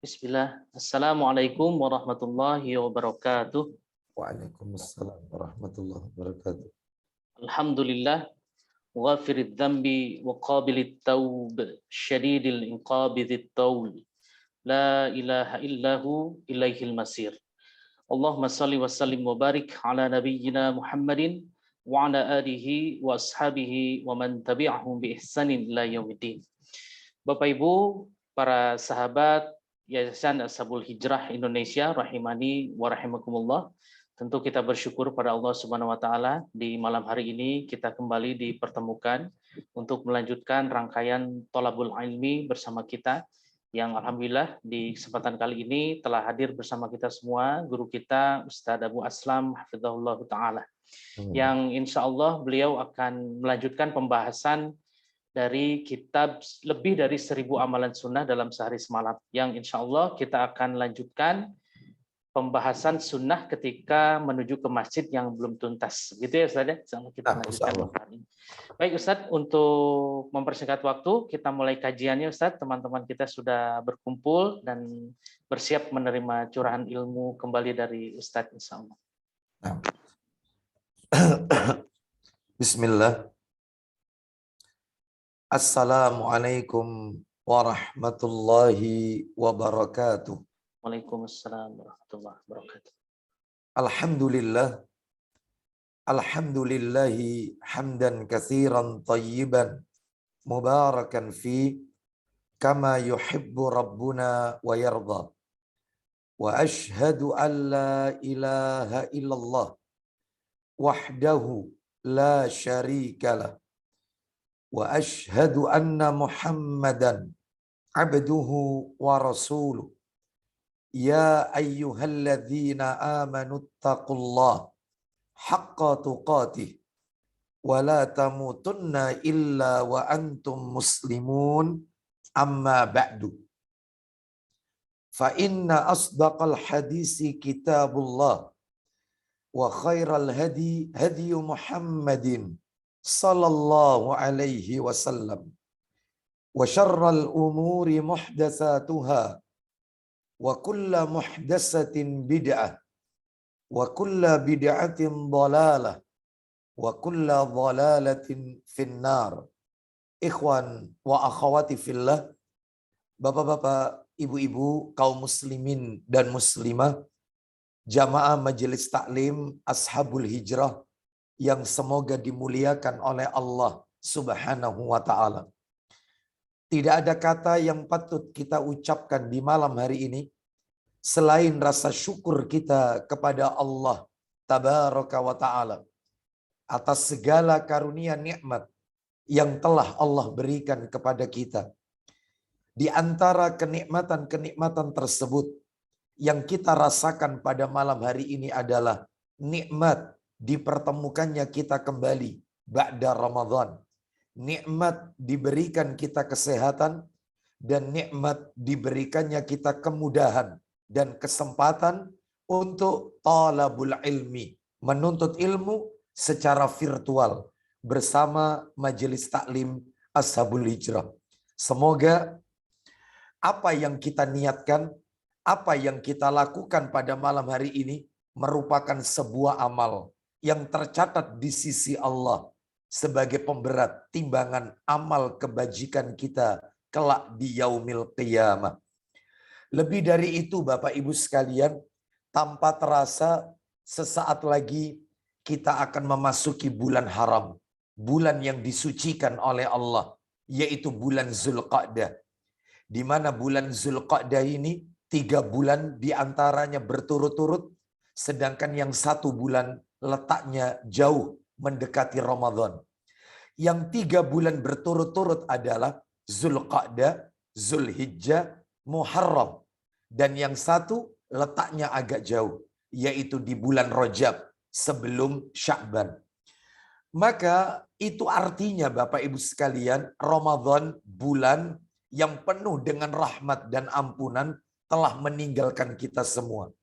Bismillah. Assalamualaikum warahmatullahi wabarakatuh. Waalaikumsalam warahmatullahi wabarakatuh. Alhamdulillah. Ghafirid dhanbi wa qabilit taub. Syadidil inqabidit taul. La ilaha illahu ilaihil masir. Allahumma salli wa sallim wa barik ala nabiyyina Muhammadin wa ala alihi wa ashabihi wa man tabi'ahum bi ihsanin ila yaumiddin. Bapak Ibu, para sahabat Yayasan Ashabul Hijrah Indonesia rahimani wa rahimakumullah. Tentu kita bersyukur pada Allah Subhanahu wa taala di malam hari ini kita kembali dipertemukan untuk melanjutkan rangkaian Thalabul Ilmi bersama kita yang alhamdulillah di kesempatan kali ini telah hadir bersama kita semua guru kita Ustadz Abu Aslam hafizahullah taala. Yang insya Allah beliau akan melanjutkan pembahasan dari kitab lebih dari 1000 amalan sunnah dalam sehari semalam, yang insya Allah kita akan lanjutkan pembahasan sunnah ketika menuju ke masjid yang belum tuntas, gitu ya Ustaz ya. Kita lanjutkan. Baik Ustaz, untuk mempersingkat waktu kita mulai kajiannya Ustaz. Teman-teman kita sudah berkumpul dan bersiap menerima curahan ilmu kembali dari Ustaz insya Allah. Bismillah. Assalamualaikum warahmatullahi wabarakatuh. Waalaikumsalam warahmatullahi wabarakatuh. Alhamdulillah. Alhamdulillahi hamdan katsiran tayyiban mubarakan fi kama yuhibbu rabbuna wa yarda. Wa ashhadu an la ilaha illallah wahdahu la syarikalah. Wa ashhadu anna Muhammadan abduhu wa rasuluh. Ya ayyuhalladzina amanu taqullaha haqqa tuqatih wa la tamutunna illa wa antum muslimun, amma ba'du. Fa inna asdaqal hadisi kitabullah wa khairal hadi hadiyu Muhammadin sallallahu alaihi wasallam wa syarral umuri muhdatsatuha wa kulla muhdatsatin bid'ah wa kulla bid'atin dhalalah wa kulla dhalalatin finnar. Ikhwan wa akhwati fillah, bapak-bapak, ibu-ibu, kaum muslimin dan muslimah, jamaah majelis taklim Ashabul Hijrah yang semoga dimuliakan oleh Allah Subhanahu wa taala. Tidak ada kata yang patut kita ucapkan di malam hari ini selain rasa syukur kita kepada Allah Tabaraka wa taala atas segala karunia nikmat yang telah Allah berikan kepada kita. Di antara kenikmatan-kenikmatan tersebut yang kita rasakan pada malam hari ini adalah nikmat dipertemukannya kita kembali ba'da Ramadan. Nikmat diberikan kita kesehatan dan nikmat diberikannya kita kemudahan dan kesempatan untuk talabul ilmi, menuntut ilmu secara virtual bersama majelis taklim Ashabul Hijrah. Semoga apa yang kita niatkan, apa yang kita lakukan pada malam hari ini merupakan sebuah amal yang tercatat di sisi Allah sebagai pemberat timbangan amal kebajikan kita kelak di yaumil qiyamah. Lebih dari itu Bapak Ibu sekalian, tanpa terasa sesaat lagi kita akan memasuki bulan haram, bulan yang disucikan oleh Allah, yaitu bulan Zulqa'dah. Di mana bulan Zulqa'dah ini 3 bulan diantaranya berturut-turut, sedangkan yang 1 bulan letaknya jauh mendekati Ramadan. Yang 3 bulan berturut-turut adalah Zulqa'dah, Zulhijjah, Muharram. Dan yang 1 letaknya agak jauh, yaitu di bulan Rajab sebelum Sya'ban. Maka itu artinya Bapak Ibu sekalian, Ramadan bulan yang penuh dengan rahmat dan ampunan telah meninggalkan kita semua.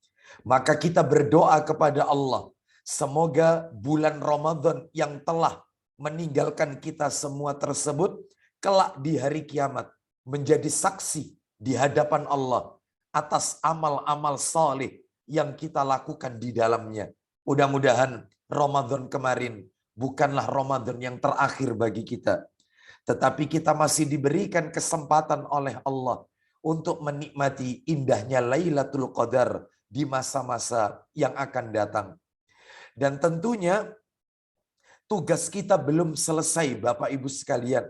Maka kita berdoa kepada Allah, semoga bulan Ramadan yang telah meninggalkan kita semua tersebut kelak di hari kiamat menjadi saksi di hadapan Allah atas amal-amal soleh yang kita lakukan di dalamnya. Mudah-mudahan Ramadan kemarin bukanlah Ramadan yang terakhir bagi kita. Tetapi kita masih diberikan kesempatan oleh Allah untuk menikmati indahnya Lailatul Qadar di masa-masa yang akan datang. Dan tentunya tugas kita belum selesai, Bapak Ibu sekalian.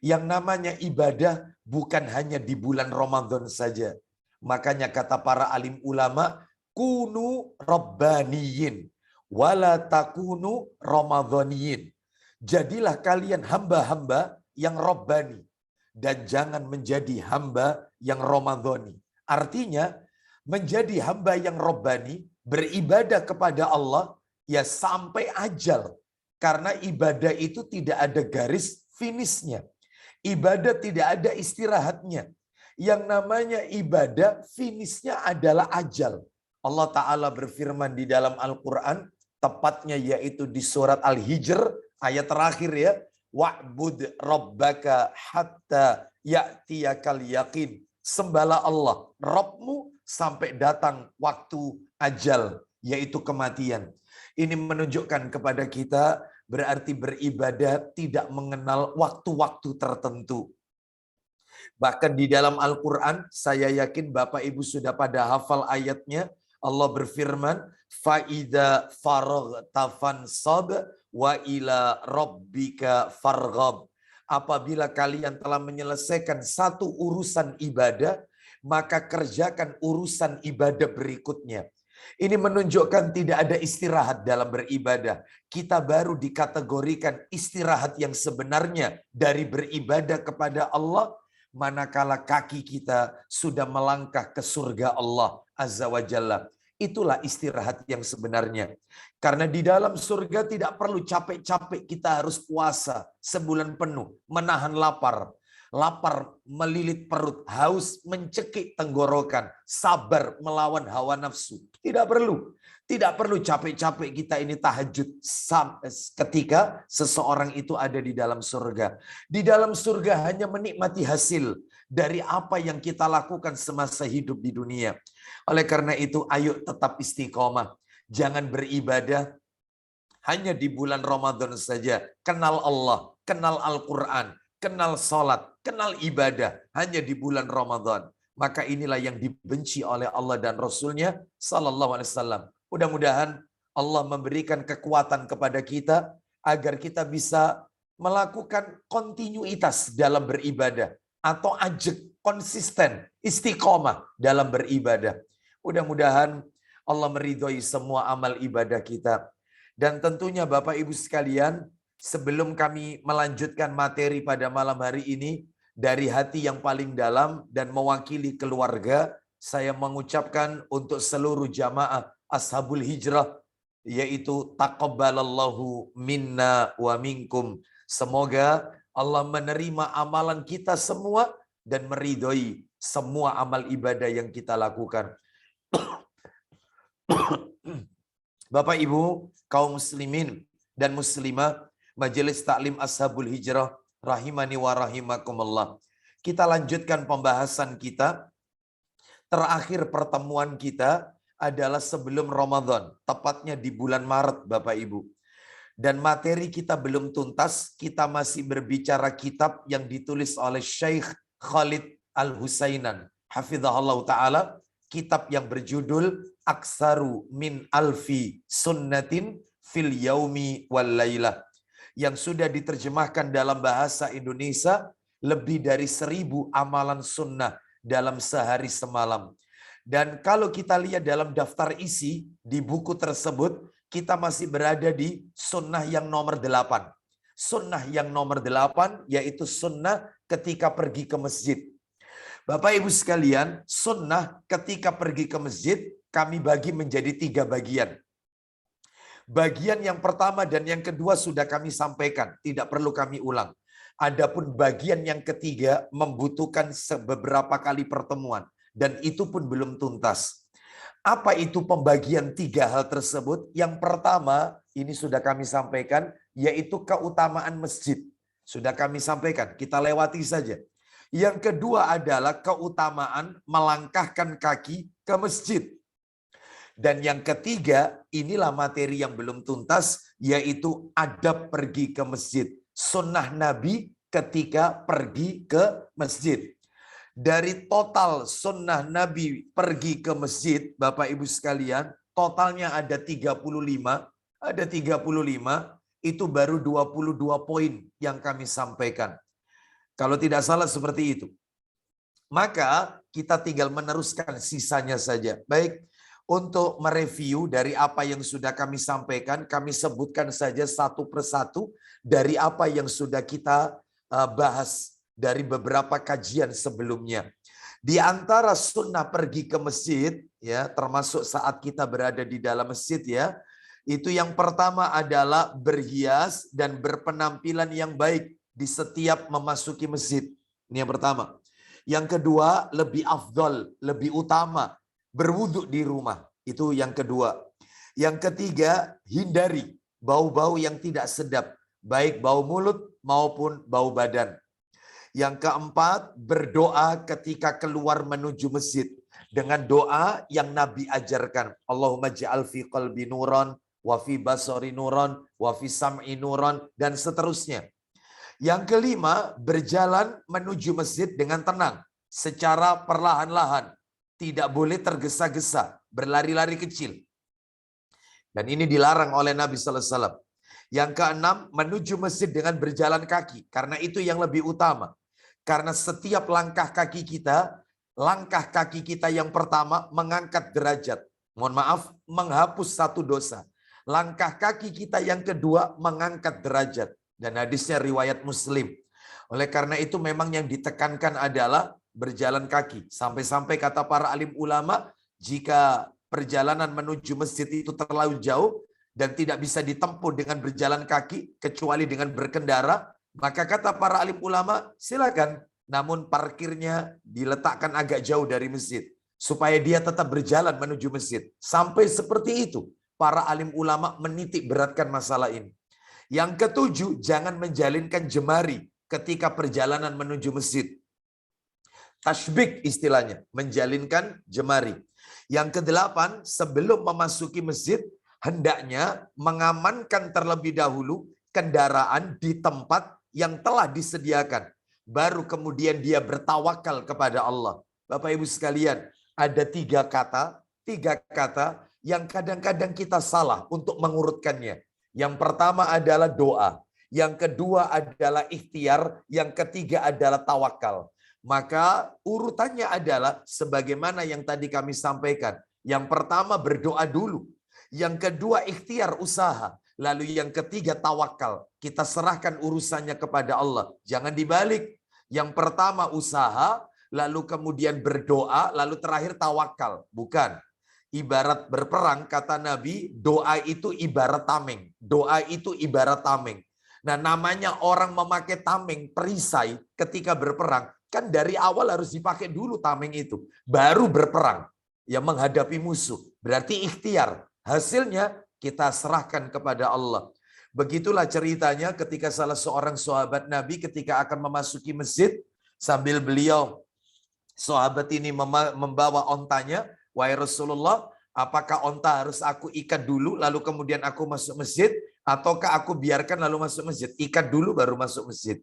Yang namanya ibadah bukan hanya di bulan Ramadan saja. Makanya kata para alim ulama, kunu rabbaniyin wala takunu ramadhaniyin. Jadilah kalian hamba-hamba yang rabbani dan jangan menjadi hamba yang ramadhani. Artinya menjadi hamba yang rabbani, beribadah kepada Allah ya sampai ajal. Karena ibadah itu tidak ada garis finishnya. Ibadah tidak ada istirahatnya. Yang namanya ibadah finishnya adalah ajal. Allah Ta'ala berfirman di dalam Al-Quran, tepatnya yaitu di surat Al-Hijr, ayat terakhir ya. Wa'bud rabbaka hatta ya'tiyakal yaqin. Sembahlah Allah, Rabbmu sampai datang waktu ajal, yaitu kematian. Ini menunjukkan kepada kita berarti beribadah tidak mengenal waktu-waktu tertentu. Bahkan di dalam Al-Quran, saya yakin Bapak Ibu sudah pada hafal ayatnya. Allah berfirman, فَإِذَا فَرَغْتَ فَانْصَبْ وَإِلَى رَبِّكَ فَارْغَبْ. Apabila kalian telah menyelesaikan satu urusan ibadah, maka kerjakan urusan ibadah berikutnya. Ini menunjukkan tidak ada istirahat dalam beribadah. Kita baru dikategorikan istirahat yang sebenarnya dari beribadah kepada Allah manakala kaki kita sudah melangkah ke surga Allah Azza wa Jalla. Itulah istirahat yang sebenarnya. Karena di dalam surga tidak perlu capek-capek kita harus puasa sebulan penuh, menahan lapar. Lapar melilit perut, haus mencekik tenggorokan, sabar melawan hawa nafsu. Tidak perlu. Tidak perlu capek-capek kita ini tahajud ketika seseorang itu ada di dalam surga. Di dalam surga hanya menikmati hasil dari apa yang kita lakukan semasa hidup di dunia. Oleh karena itu, ayo tetap istiqomah. Jangan beribadah hanya di bulan Ramadan saja. Kenal Allah, kenal Al-Quran, kenal sholat, kenal ibadah hanya di bulan Ramadan. Maka inilah yang dibenci oleh Allah dan Rasulnya Sallallahu Alaihi Wasallam. Mudah-mudahan Allah memberikan kekuatan kepada kita agar kita bisa melakukan kontinuitas dalam beribadah atau ajak konsisten istiqomah dalam beribadah. Mudah-mudahan Allah meridhoi semua amal ibadah kita. Dan tentunya Bapak Ibu sekalian, sebelum kami melanjutkan materi pada malam hari ini, dari hati yang paling dalam dan mewakili keluarga, saya mengucapkan untuk seluruh jamaah Ashabul Hijrah, yaitu taqabbalallahu minna wa minkum. Semoga Allah menerima amalan kita semua dan meridhoi semua amal ibadah yang kita lakukan. Bapak Ibu, kaum muslimin dan muslimah, Majelis Taklim Ashabul Hijrah, rahimani wa rahimakumullah. Kita lanjutkan pembahasan kita. Terakhir pertemuan kita adalah sebelum Ramadan, tepatnya di bulan Maret, Bapak Ibu. Dan materi kita belum tuntas, kita masih berbicara kitab yang ditulis oleh Syekh Khalid Al-Husainan, hafizahullah ta'ala, kitab yang berjudul Aksaru min alfi sunnatin fil yaumi wal laylah, yang sudah diterjemahkan dalam bahasa Indonesia lebih dari 1000 amalan sunnah dalam sehari semalam. Dan kalau kita lihat dalam daftar isi di buku tersebut, kita masih berada di sunnah yang nomor 8. Sunnah yang nomor 8 yaitu sunnah ketika pergi ke masjid. Bapak Ibu sekalian, sunnah ketika pergi ke masjid kami bagi menjadi 3 bagian. Bagian yang pertama dan yang kedua sudah kami sampaikan, tidak perlu kami ulang. Adapun bagian yang ketiga membutuhkan beberapa kali pertemuan dan itu pun belum tuntas. Apa itu pembagian 3 hal tersebut? Yang pertama, ini sudah kami sampaikan, yaitu keutamaan masjid. Sudah kami sampaikan, kita lewati saja. Yang kedua adalah keutamaan melangkahkan kaki ke masjid. Dan yang ketiga, inilah materi yang belum tuntas, yaitu adab pergi ke masjid. Sunnah Nabi ketika pergi ke masjid. Dari total sunnah Nabi pergi ke masjid, Bapak Ibu sekalian, totalnya ada 35. Ada 35, itu baru 22 poin yang kami sampaikan. Kalau tidak salah seperti itu. Maka kita tinggal meneruskan sisanya saja. Baik, untuk mereview dari apa yang sudah kami sampaikan, kami sebutkan saja satu persatu dari apa yang sudah kita bahas dari beberapa kajian sebelumnya. Di antara sunnah pergi ke masjid, ya, termasuk saat kita berada di dalam masjid, ya, itu yang pertama adalah berhias dan berpenampilan yang baik di setiap memasuki masjid. Ini yang pertama. Yang kedua, lebih afdol, lebih utama, berwudhu di rumah. Itu yang kedua. Yang ketiga, hindari bau-bau yang tidak sedap, baik bau mulut maupun bau badan. Yang keempat, berdoa ketika keluar menuju masjid dengan doa yang Nabi ajarkan. Allahumma ja'al fi qalbi nuran, wa fi basari nuran, wa fi sam'i nuran, dan seterusnya. Yang kelima, berjalan menuju masjid dengan tenang, secara perlahan-lahan. Tidak boleh tergesa-gesa, berlari-lari kecil. Dan ini dilarang oleh Nabi sallallahu alaihi wasallam. Yang keenam, menuju masjid dengan berjalan kaki, karena itu yang lebih utama. Karena setiap langkah kaki kita yang pertama mengangkat derajat. Mohon maaf, menghapus satu dosa. Langkah kaki kita yang kedua mengangkat derajat. Dan hadisnya riwayat Muslim. Oleh karena itu memang yang ditekankan adalah berjalan kaki. Sampai-sampai kata para alim ulama, jika perjalanan menuju masjid itu terlalu jauh dan tidak bisa ditempuh dengan berjalan kaki, kecuali dengan berkendara, maka kata para alim ulama, silakan. Namun parkirnya diletakkan agak jauh dari masjid. Supaya dia tetap berjalan menuju masjid. Sampai seperti itu. Para alim ulama menitik beratkan masalah ini. Yang ketujuh, jangan menjalinkan jemari ketika perjalanan menuju masjid. Tashbik istilahnya, menjalinkan jemari. Yang kedelapan, sebelum memasuki masjid, hendaknya mengamankan terlebih dahulu kendaraan di tempat yang telah disediakan. Baru kemudian dia bertawakal kepada Allah. Bapak Ibu sekalian, ada tiga kata yang kadang-kadang kita salah untuk mengurutkannya. Yang pertama adalah doa. Yang kedua adalah ikhtiar. Yang ketiga adalah tawakal. Maka urutannya adalah sebagaimana yang tadi kami sampaikan. Yang pertama berdoa dulu. Yang kedua ikhtiar usaha. Lalu yang ketiga tawakal. Kita serahkan urusannya kepada Allah. Jangan dibalik. Yang pertama usaha, lalu kemudian berdoa, lalu terakhir tawakal. Bukan. Ibarat berperang, kata Nabi, doa itu ibarat tameng. Doa itu ibarat tameng. Nah, namanya orang memakai tameng, perisai ketika berperang, kan dari awal harus dipakai dulu tameng itu. Baru berperang, ya menghadapi musuh. Berarti ikhtiar. Hasilnya kita serahkan kepada Allah. Begitulah ceritanya ketika salah seorang sahabat Nabi ketika akan memasuki masjid, sambil beliau, sahabat ini membawa ontanya, wahai Rasulullah, apakah onta harus aku ikat dulu lalu kemudian aku masuk masjid, ataukah aku biarkan lalu masuk masjid? Ikat dulu baru masuk masjid.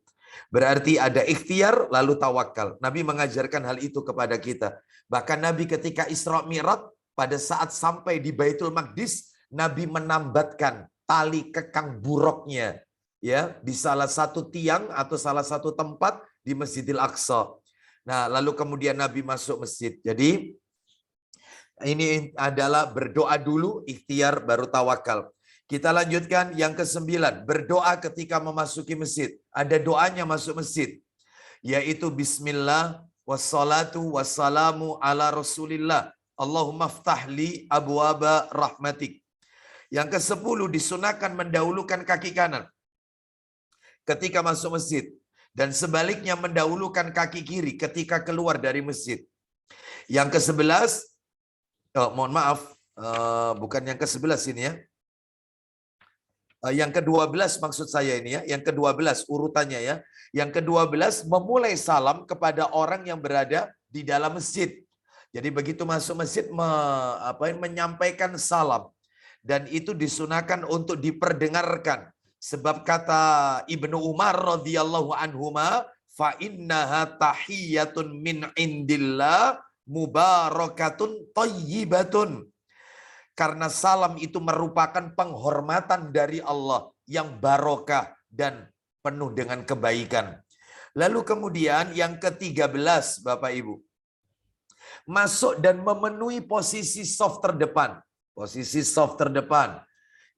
Berarti ada ikhtiar lalu tawakal. Nabi mengajarkan hal itu kepada kita. Bahkan Nabi ketika Isra Mi'raj, pada saat sampai di Baitul Maqdis, Nabi menambatkan tali kekang buruknya, ya, di salah satu tiang atau salah satu tempat di Masjidil Aqsa. Nah, lalu kemudian Nabi masuk masjid. Jadi ini adalah berdoa dulu, ikhtiar baru tawakal. Kita lanjutkan yang ke-9, berdoa ketika memasuki masjid. Ada doanya masuk masjid, yaitu bismillah wassalatu wassalamu ala rasulillah. Allahumma ftahli abwaba rahmatik. Yang ke-10, disunahkan mendahulukan kaki kanan ketika masuk masjid. Dan sebaliknya mendahulukan kaki kiri ketika keluar dari masjid. Yang ke-11, mohon maaf, bukan yang ke-11 ini ya. Yang ke-12 maksud saya ini ya, yang ke-12 urutannya ya. Yang ke-12 memulai salam kepada orang yang berada di dalam masjid. Jadi begitu masuk masjid menyampaikan salam, dan itu disunahkan untuk diperdengarkan. Sebab kata Ibnu Umar radhiyallahu anhuma, fa innaha tahiyyatun min indillah mubarakatun thayyibatun. Karena salam itu merupakan penghormatan dari Allah yang barokah dan penuh dengan kebaikan. Lalu kemudian yang ke-13 Bapak Ibu, masuk dan memenuhi posisi saf terdepan. Posisi saf terdepan.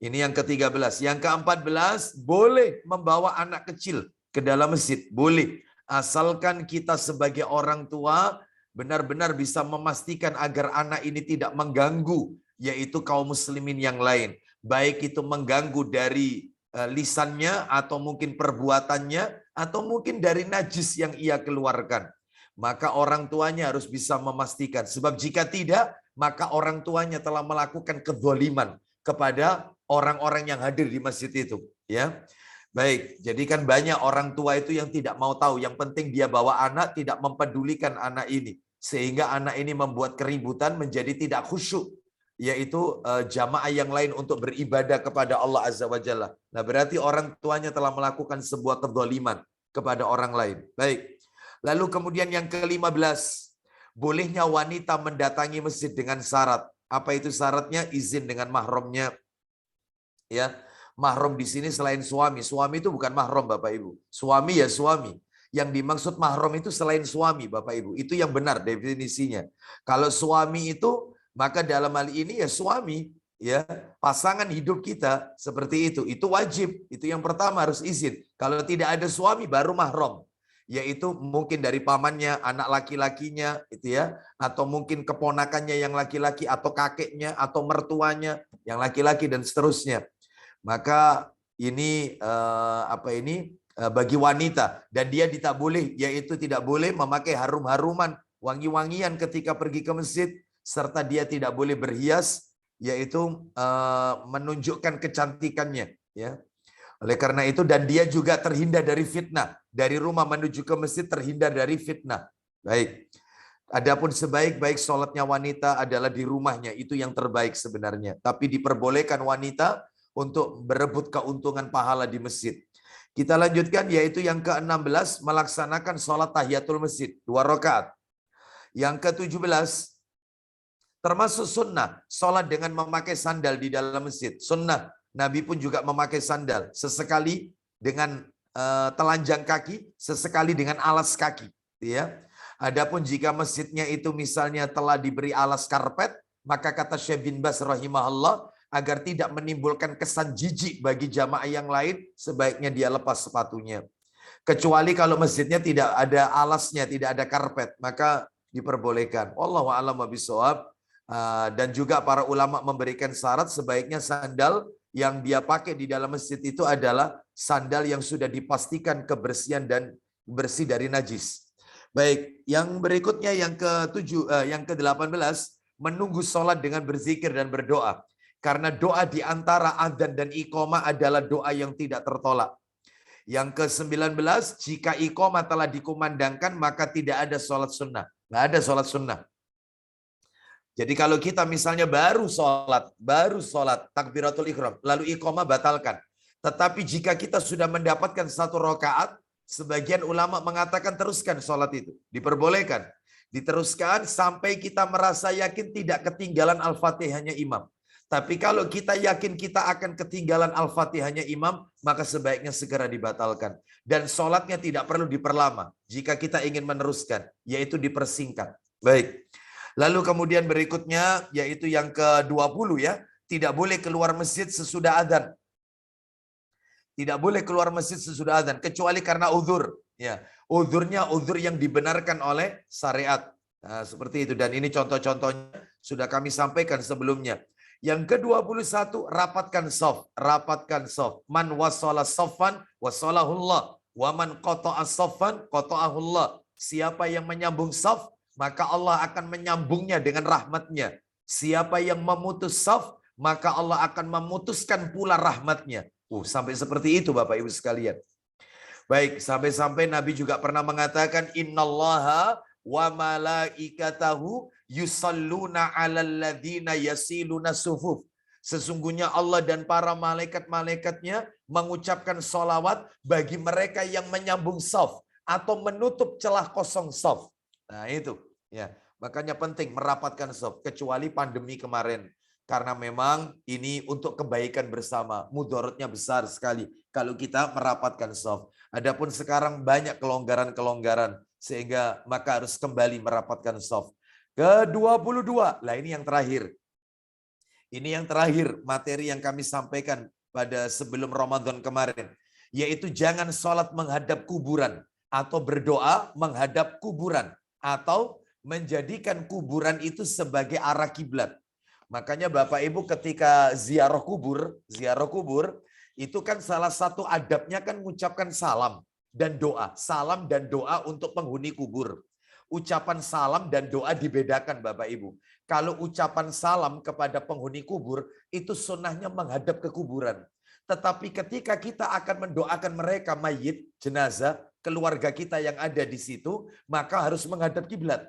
Ini yang ke-13. Yang ke-14, boleh membawa anak kecil ke dalam masjid. Boleh. Asalkan kita sebagai orang tua benar-benar bisa memastikan agar anak ini tidak mengganggu, yaitu kaum muslimin yang lain. Baik itu mengganggu dari lisannya, atau mungkin perbuatannya, atau mungkin dari najis yang ia keluarkan. Maka orang tuanya harus bisa memastikan. Sebab jika tidak, maka orang tuanya telah melakukan kezaliman kepada orang-orang yang hadir di masjid itu. Ya, baik. Jadi kan banyak orang tua itu yang tidak mau tahu. Yang penting dia bawa anak, tidak mempedulikan anak ini. Sehingga anak ini membuat keributan, menjadi tidak khusyuk. Yaitu jamaah yang lain untuk beribadah kepada Allah Azza wa Jalla. Nah, berarti orang tuanya telah melakukan sebuah kezaliman kepada orang lain. Baik. Lalu kemudian yang ke-15, bolehnya wanita mendatangi masjid dengan syarat. Apa itu syaratnya? Izin dengan mahramnya. Ya, mahram di sini selain suami. Suami itu bukan mahram Bapak Ibu. Suami ya suami. Yang dimaksud mahram itu selain suami Bapak Ibu. Itu yang benar definisinya. Kalau suami itu, maka dalam hal ini ya suami, ya pasangan hidup kita seperti itu. Itu wajib. Itu yang pertama, harus izin. Kalau tidak ada suami baru mahram. Yaitu mungkin dari pamannya, anak laki-lakinya, itu ya, atau mungkin keponakannya yang laki-laki, atau kakeknya, atau mertuanya yang laki-laki, dan seterusnya. Maka ini bagi wanita, dan dia tidak boleh, yaitu tidak boleh memakai harum-haruman, wangi-wangian ketika pergi ke masjid, serta dia tidak boleh berhias, yaitu menunjukkan kecantikannya, ya. Oleh karena itu, dan dia juga terhindar dari fitnah. Dari rumah menuju ke masjid terhindar dari fitnah. Baik. Adapun sebaik-baik sholatnya wanita adalah di rumahnya. Itu yang terbaik sebenarnya. Tapi diperbolehkan wanita untuk berebut keuntungan pahala di masjid. Kita lanjutkan, yaitu yang ke-16, melaksanakan sholat tahiyatul masjid. 2 rakaat. Yang ke-17, termasuk sunnah, sholat dengan memakai sandal di dalam masjid. Sunnah. Nabi pun juga memakai sandal, sesekali dengan telanjang kaki, sesekali dengan alas kaki, ya. Adapun jika masjidnya itu misalnya telah diberi alas karpet, maka kata Syekh bin Baz rahimahullah, agar tidak menimbulkan kesan jijik bagi jamaah yang lain, sebaiknya dia lepas sepatunya. Kecuali kalau masjidnya tidak ada alasnya, tidak ada karpet, maka diperbolehkan. Wallahu a'lam bishawab. Dan juga para ulama memberikan syarat, sebaiknya sandal yang dia pakai di dalam masjid itu adalah sandal yang sudah dipastikan kebersihan dan bersih dari najis. Baik, yang berikutnya yang ke-18, menunggu sholat dengan berzikir dan berdoa. Karena doa di antara adzan dan iqamah adalah doa yang tidak tertolak. Yang ke-19, jika iqamah telah dikumandangkan, maka tidak ada sholat sunnah. Nggak ada sholat sunnah. Jadi kalau kita misalnya baru sholat takbiratul ihram, lalu iqamah batalkan. Tetapi jika kita sudah mendapatkan 1 rakaat, sebagian ulama mengatakan teruskan sholat itu. Diperbolehkan. Diteruskan sampai kita merasa yakin tidak ketinggalan Al-Fatihahnya imam. Tapi kalau kita yakin kita akan ketinggalan Al-Fatihahnya imam, maka sebaiknya segera dibatalkan. Dan sholatnya tidak perlu diperlama jika kita ingin meneruskan, yaitu dipersingkat. Baik. Lalu kemudian berikutnya, yaitu yang ke-20 ya, tidak boleh keluar masjid sesudah adzan. Tidak boleh keluar masjid sesudah adzan, kecuali karena uzur. Ya, uzurnya uzur yang dibenarkan oleh syariat. Nah, seperti itu. Dan ini contoh-contohnya sudah kami sampaikan sebelumnya. Yang ke-21, rapatkan shaf. Rapatkan shaf. Man wasala shaffan wasalahullah. Wa man qata'a shaffan qata'ahullah. Siapa yang menyambung shaf, maka Allah akan menyambungnya dengan rahmatnya. Siapa yang memutus shaf, maka Allah akan memutuskan pula rahmatnya. Sampai seperti itu Bapak Ibu sekalian. Baik, sampai-sampai Nabi juga pernah mengatakan innallaha wa malaikatahu yusalluna 'alal ladzina yasiluna sufuf. Sesungguhnya Allah dan para malaikat-malaikatnya mengucapkan sholawat bagi mereka yang menyambung shaf atau menutup celah kosong shaf. Nah itu, ya. Makanya penting merapatkan shaf, kecuali pandemi kemarin. Karena memang ini untuk kebaikan bersama, mudaratnya besar sekali kalau kita merapatkan shaf. Adapun sekarang banyak kelonggaran-kelonggaran sehingga maka harus kembali merapatkan shaf. Ke-22, lah ini yang terakhir. Ini yang terakhir materi yang kami sampaikan pada sebelum Ramadan kemarin, yaitu jangan sholat menghadap kuburan atau berdoa menghadap kuburan atau menjadikan kuburan itu sebagai arah kiblat. Makanya Bapak Ibu ketika ziarah kubur itu kan salah satu adabnya kan mengucapkan salam dan doa untuk penghuni kubur. Ucapan salam dan doa dibedakan Bapak Ibu. Kalau ucapan salam kepada penghuni kubur itu sunnahnya menghadap ke kuburan. Tetapi ketika kita akan mendoakan mereka mayit, jenazah, keluarga kita yang ada di situ, maka harus menghadap kiblat.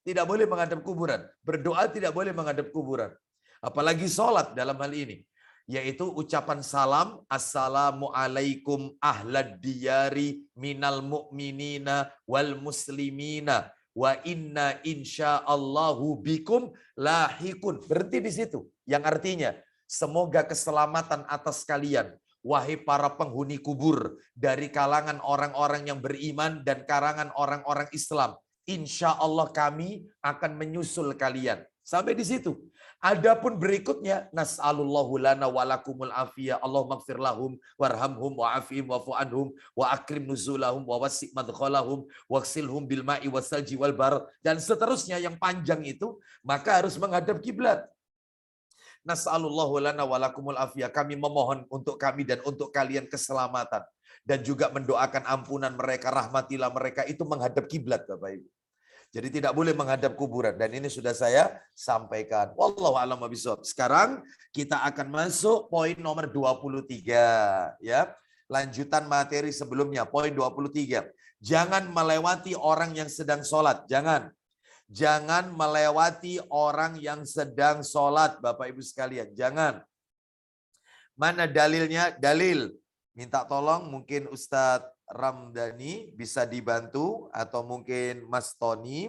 Tidak boleh menghadap kuburan. Berdoa tidak boleh menghadap kuburan. Apalagi sholat dalam hal ini. Yaitu ucapan salam, Assalamualaikum ahlad diyari minal mu'minina wal muslimina. Wa inna insyaallahu bikum lahikun. Berhenti di situ. Yang artinya, semoga keselamatan atas kalian. Wahai para penghuni kubur. Dari kalangan orang-orang yang beriman dan kalangan orang-orang Islam. Insya Allah kami akan menyusul kalian. Sampai di situ. Adapun berikutnya, nas'alullahu lana walakumul afiyah, Allahumma gfir lahum warhamhum wa'afihim wa'fu anhum wa akrim nuzulahum wa wasi' madkhalahum waksilhum bil ma'i wasalji wal bar, dan seterusnya yang panjang itu, maka harus menghadap kiblat. Nas'alullahu lana walakumul afiyah, kami memohon untuk kami dan untuk kalian keselamatan, dan juga mendoakan ampunan mereka, rahmatilah mereka, itu menghadap kiblat Bapak Ibu. Jadi tidak boleh menghadap kuburan, dan ini sudah saya sampaikan. Wallahu a'lam bishawab. Sekarang kita akan masuk poin nomor 23 ya. Lanjutan materi sebelumnya, poin 23. Jangan melewati orang yang sedang sholat. Jangan melewati orang yang sedang sholat, Bapak Ibu sekalian. Jangan. Mana dalilnya? Dalil. Minta tolong mungkin Ustadz Ramdhani bisa dibantu atau mungkin Mas Tony,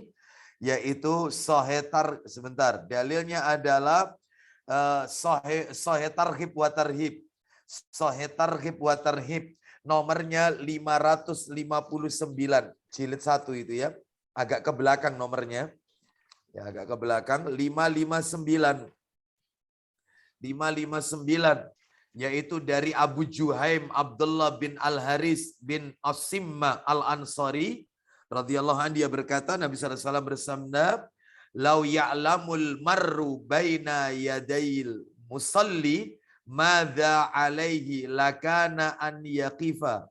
yaitu Sahih sebentar. Dalilnya adalah Sahih Targhib wa Tarhib. Sahih Targhib wa Tarhib nomornya 559 jilid 1 itu ya. Agak ke belakang nomornya. Ya, agak ke belakang 559. 559. Yaitu dari Abu Juhaim Abdullah bin Al-Haris bin Asimma Al-Ansari radhiyallahu anhu, dia berkata, Nabi SAW bersabda, "Lau ya'lamul marru baina yadayil musalli madza alaihi lakana an yaqifa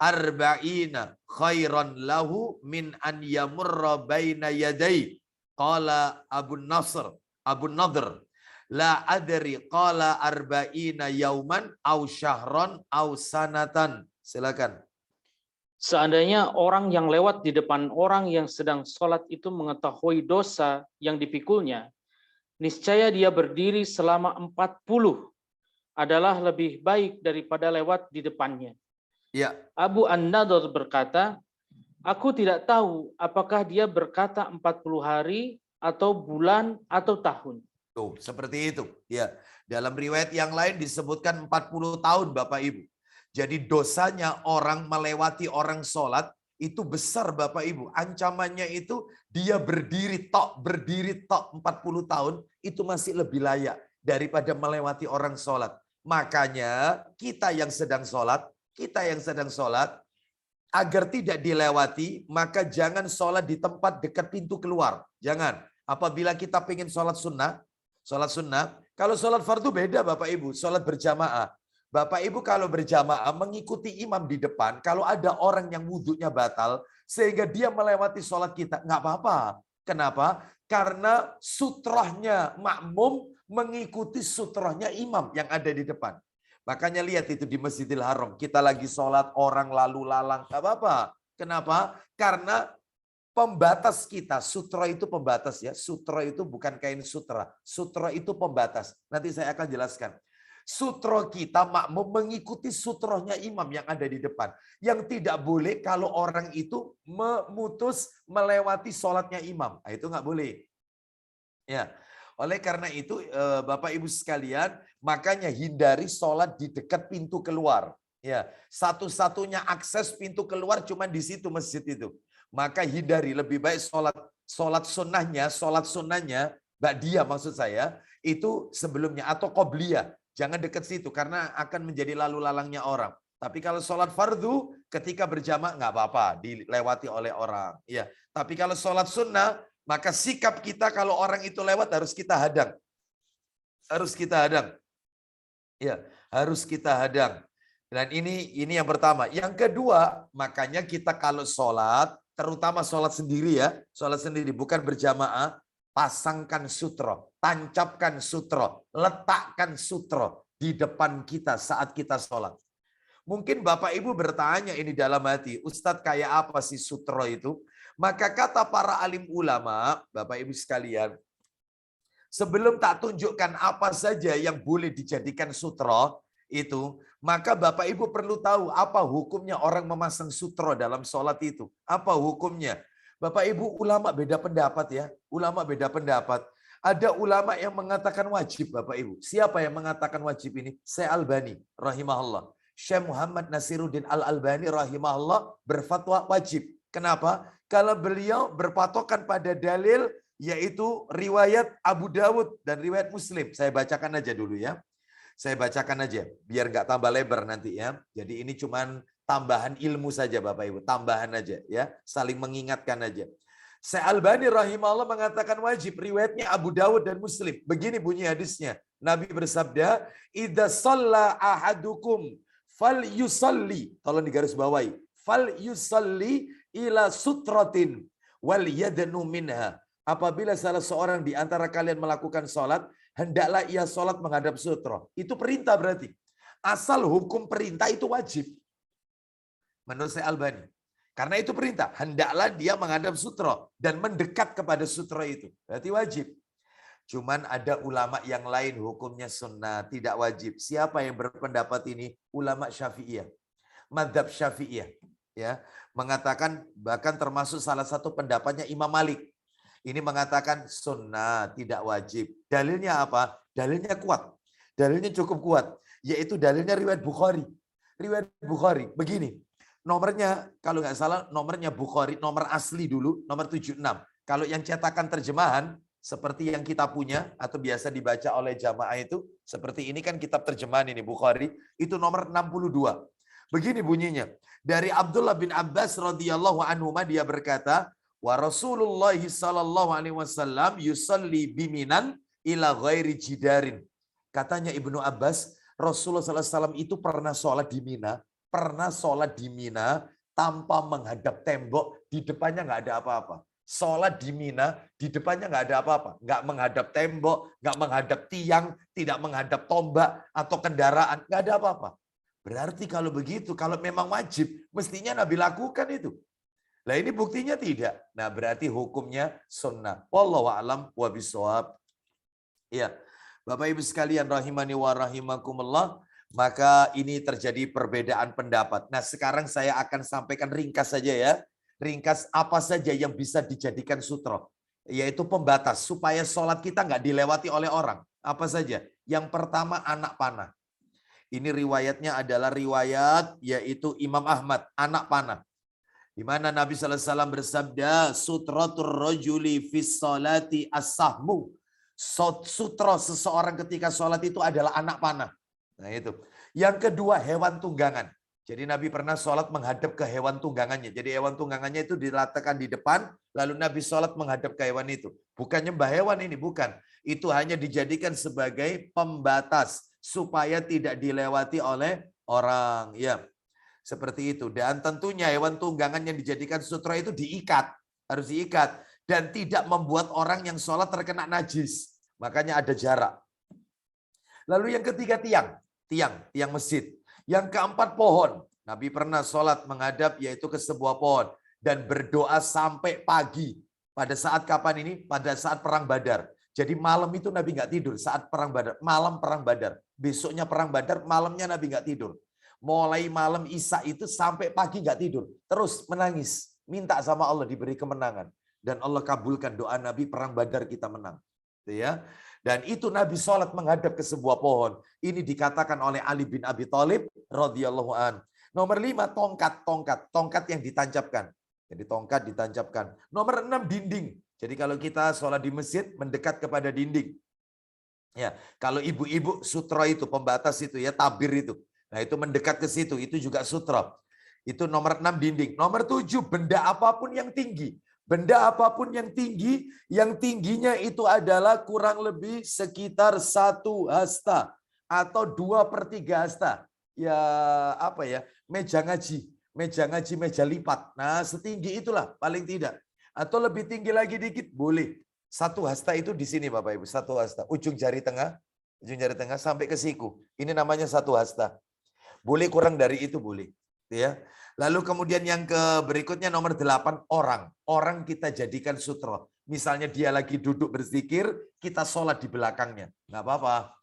arba'ina khairan lahu min an yamurra baina yadai." Qala Abu Nadhr la adri qala arba'ina yauman au syahron au sanatan. Silakan. Seandainya orang yang lewat di depan orang yang sedang sholat itu mengetahui dosa yang dipikulnya, niscaya dia berdiri selama 40 adalah lebih baik daripada lewat di depannya. Ya. Abu An-Nadhr berkata, aku tidak tahu apakah dia berkata 40 hari atau bulan atau tahun. Tuh, seperti itu. Ya, dalam riwayat yang lain disebutkan 40 tahun Bapak Ibu. Jadi dosanya orang melewati orang sholat itu besar Bapak Ibu. Ancamannya itu dia berdiri tok 40 tahun itu masih lebih layak daripada melewati orang sholat. Makanya kita yang sedang sholat agar tidak dilewati, maka jangan sholat di tempat dekat pintu keluar. Jangan. Apabila kita ingin sholat sunnah, kalau sholat fardu beda Bapak Ibu, sholat berjamaah. Bapak Ibu kalau berjamaah mengikuti imam di depan, kalau ada orang yang wudhunya batal, sehingga dia melewati sholat kita, nggak apa-apa. Kenapa? Karena sutrahnya makmum mengikuti sutrahnya imam yang ada di depan. Makanya lihat itu di Masjidil Haram. Kita lagi sholat, orang lalu lalang. Gak apa-apa. Kenapa? Karena pembatas kita. Sutra itu pembatas ya. Sutra itu bukan kain sutra. Sutra itu pembatas. Nanti saya akan jelaskan. Sutra kita makmum mengikuti sutrohnya imam yang ada di depan. Yang tidak boleh kalau orang itu memutus melewati sholatnya imam. Nah, itu nggak boleh. Ya. Oleh karena itu Bapak Ibu sekalian, makanya hindari sholat di dekat pintu keluar. Ya, satu-satunya akses pintu keluar cuma di situ masjid itu. Maka hindari, lebih baik sholat sunnahnya, ba'diyah maksud saya, itu sebelumnya atau qobliyah. Jangan dekat situ karena akan menjadi lalu lalangnya orang. Tapi kalau sholat fardu ketika berjamaah nggak apa-apa dilewati oleh orang. Ya, tapi kalau sholat sunnah maka sikap kita kalau orang itu lewat harus kita hadang. Harus kita hadang. Ya, harus kita hadang. Dan ini yang pertama. Yang kedua, makanya kita kalau sholat, terutama sholat sendiri ya, sholat sendiri bukan berjamaah, pasangkan sutro, tancapkan sutro, letakkan sutro di depan kita saat kita sholat. Mungkin Bapak Ibu bertanya ini dalam hati, Ustadz kayak apa sih sutro itu? Maka kata para alim ulama, Bapak Ibu sekalian, sebelum tak tunjukkan apa saja yang boleh dijadikan sutro itu, maka Bapak Ibu perlu tahu apa hukumnya orang memasang sutro dalam sholat itu. Apa hukumnya? Bapak Ibu ulama beda pendapat ya. Ulama beda pendapat. Ada ulama yang mengatakan wajib Bapak Ibu. Siapa yang mengatakan wajib ini? Syekh Albani rahimahullah. Syekh Muhammad Nasiruddin Al-Albani rahimahullah berfatwa wajib. Kenapa? Kalau beliau berpatokan pada dalil yaitu riwayat Abu Dawud dan riwayat Muslim. Saya bacakan aja dulu ya. Saya bacakan aja biar nggak tambah lebar nanti ya. Jadi ini cuman tambahan ilmu saja Bapak Ibu, tambahan aja ya, saling mengingatkan aja. Syekh Albani rahimahullah mengatakan wajib, riwayatnya Abu Dawud dan Muslim. Begini bunyi hadisnya. Nabi bersabda, "Idza shalla ahadukum falyusalli." Tolong digarisbawahi. "Falyusalli ila sutratin wal yadnu minha." Apabila salah seorang di antara kalian melakukan sholat, hendaklah ia sholat menghadap sutro. Itu perintah berarti. Asal hukum perintah itu wajib. Menurut Syekh Albani. Karena itu perintah. Hendaklah dia menghadap sutro dan mendekat kepada sutro itu. Berarti wajib. Cuman ada ulama yang lain hukumnya sunnah, tidak wajib. Siapa yang berpendapat ini? Ulama Syafi'iyah. Madzhab Syafi'iyah. Ya, mengatakan bahkan termasuk salah satu pendapatnya Imam Malik. Ini mengatakan sunnah, tidak wajib. Dalilnya apa? Dalilnya kuat. Dalilnya cukup kuat. Yaitu dalilnya riwayat Bukhari. Riwayat Bukhari. Begini. Nomornya, kalau nggak salah, nomornya Bukhari, nomor asli dulu, nomor 76. Kalau yang cetakan terjemahan, seperti yang kita punya, atau biasa dibaca oleh jamaah itu, seperti ini kan kitab terjemahan ini, Bukhari, itu nomor 62. Begini bunyinya. Dari Abdullah bin Abbas radhiyallahu anhu, dia berkata, wa Rasulullah sallallahu alaihi wasallam yusalli biminan ila ghairi jidarin. Katanya Ibnu Abbas, Rasulullah sallallahu alaihi wasallam itu pernah sholat di Mina tanpa menghadap tembok, di depannya nggak ada apa-apa. Sholat di Mina, di depannya nggak ada apa-apa. Nggak menghadap tembok, nggak menghadap tiang, tidak menghadap tombak atau kendaraan, nggak ada apa-apa. Berarti kalau begitu, kalau memang wajib, mestinya Nabi lakukan itu. Nah ini buktinya tidak. Nah berarti hukumnya sunnah. Wallahu a'lam wa bishawab. Ya, Bapak Ibu sekalian rahimani wa rahimakumullah, maka ini terjadi perbedaan pendapat. Nah sekarang saya akan sampaikan ringkas saja ya. Ringkas apa saja yang bisa dijadikan sutro. Yaitu pembatas supaya sholat kita nggak dilewati oleh orang. Apa saja? Yang pertama anak panah. Ini riwayatnya adalah riwayat yaitu Imam Ahmad, anak panah. Di mana Nabi sallallahu alaihi wasallam bersabda, sutratur rajuli fis salati as-sahmu. Sutra seseorang ketika sholat itu adalah anak panah. Nah itu. Yang kedua hewan tunggangan. Jadi Nabi pernah sholat menghadap ke hewan tunggangannya. Jadi hewan tunggangannya itu diletakkan di depan, lalu Nabi sholat menghadap ke hewan itu. Bukan nyembah hewan ini, bukan. Itu hanya dijadikan sebagai pembatas supaya tidak dilewati oleh orang. Ya. Seperti itu. Dan tentunya hewan tunggangan yang dijadikan sutra itu diikat. Harus diikat. Dan tidak membuat orang yang sholat terkena najis. Makanya ada jarak. Lalu yang ketiga tiang. tiang masjid. Yang keempat pohon. Nabi pernah sholat menghadap yaitu ke sebuah pohon dan berdoa sampai pagi. Pada saat kapan ini? Pada saat perang Badar. Jadi malam itu Nabi nggak tidur saat perang Badar. Malam perang Badar. Besoknya perang Badar, malamnya Nabi nggak tidur. Mulai malam Isya itu sampai pagi nggak tidur. Terus menangis. Minta sama Allah diberi kemenangan. Dan Allah kabulkan doa Nabi, perang Badar kita menang. Ya. Dan itu Nabi sholat menghadap ke sebuah pohon. Ini dikatakan oleh Ali bin Abi Thalib radhiyallahu an. Nomor 5, tongkat yang ditancapkan. Jadi tongkat ditancapkan. Nomor 6, dinding. Jadi kalau kita sholat di masjid mendekat kepada dinding. Ya, kalau ibu-ibu sutra itu pembatas itu ya, tabir itu. Nah, itu mendekat ke situ, itu juga sutra. Itu nomor 6, dinding. Nomor 7, benda apapun yang tinggi. Benda apapun yang tinggi, yang tingginya itu adalah kurang lebih sekitar 1 hasta atau 2/3 hasta. Ya apa ya, meja ngaji, meja lipat. Nah setinggi itulah paling tidak. Atau lebih tinggi lagi dikit boleh. 1 hasta itu di sini Bapak Ibu, 1 hasta. Ujung jari tengah sampai ke siku. Ini namanya 1 hasta. Boleh kurang dari itu boleh. Ya. Lalu kemudian yang berikutnya nomor 8, orang. Orang kita jadikan sutra. Misalnya dia lagi duduk berzikir, kita sholat di belakangnya. Nggak apa-apa.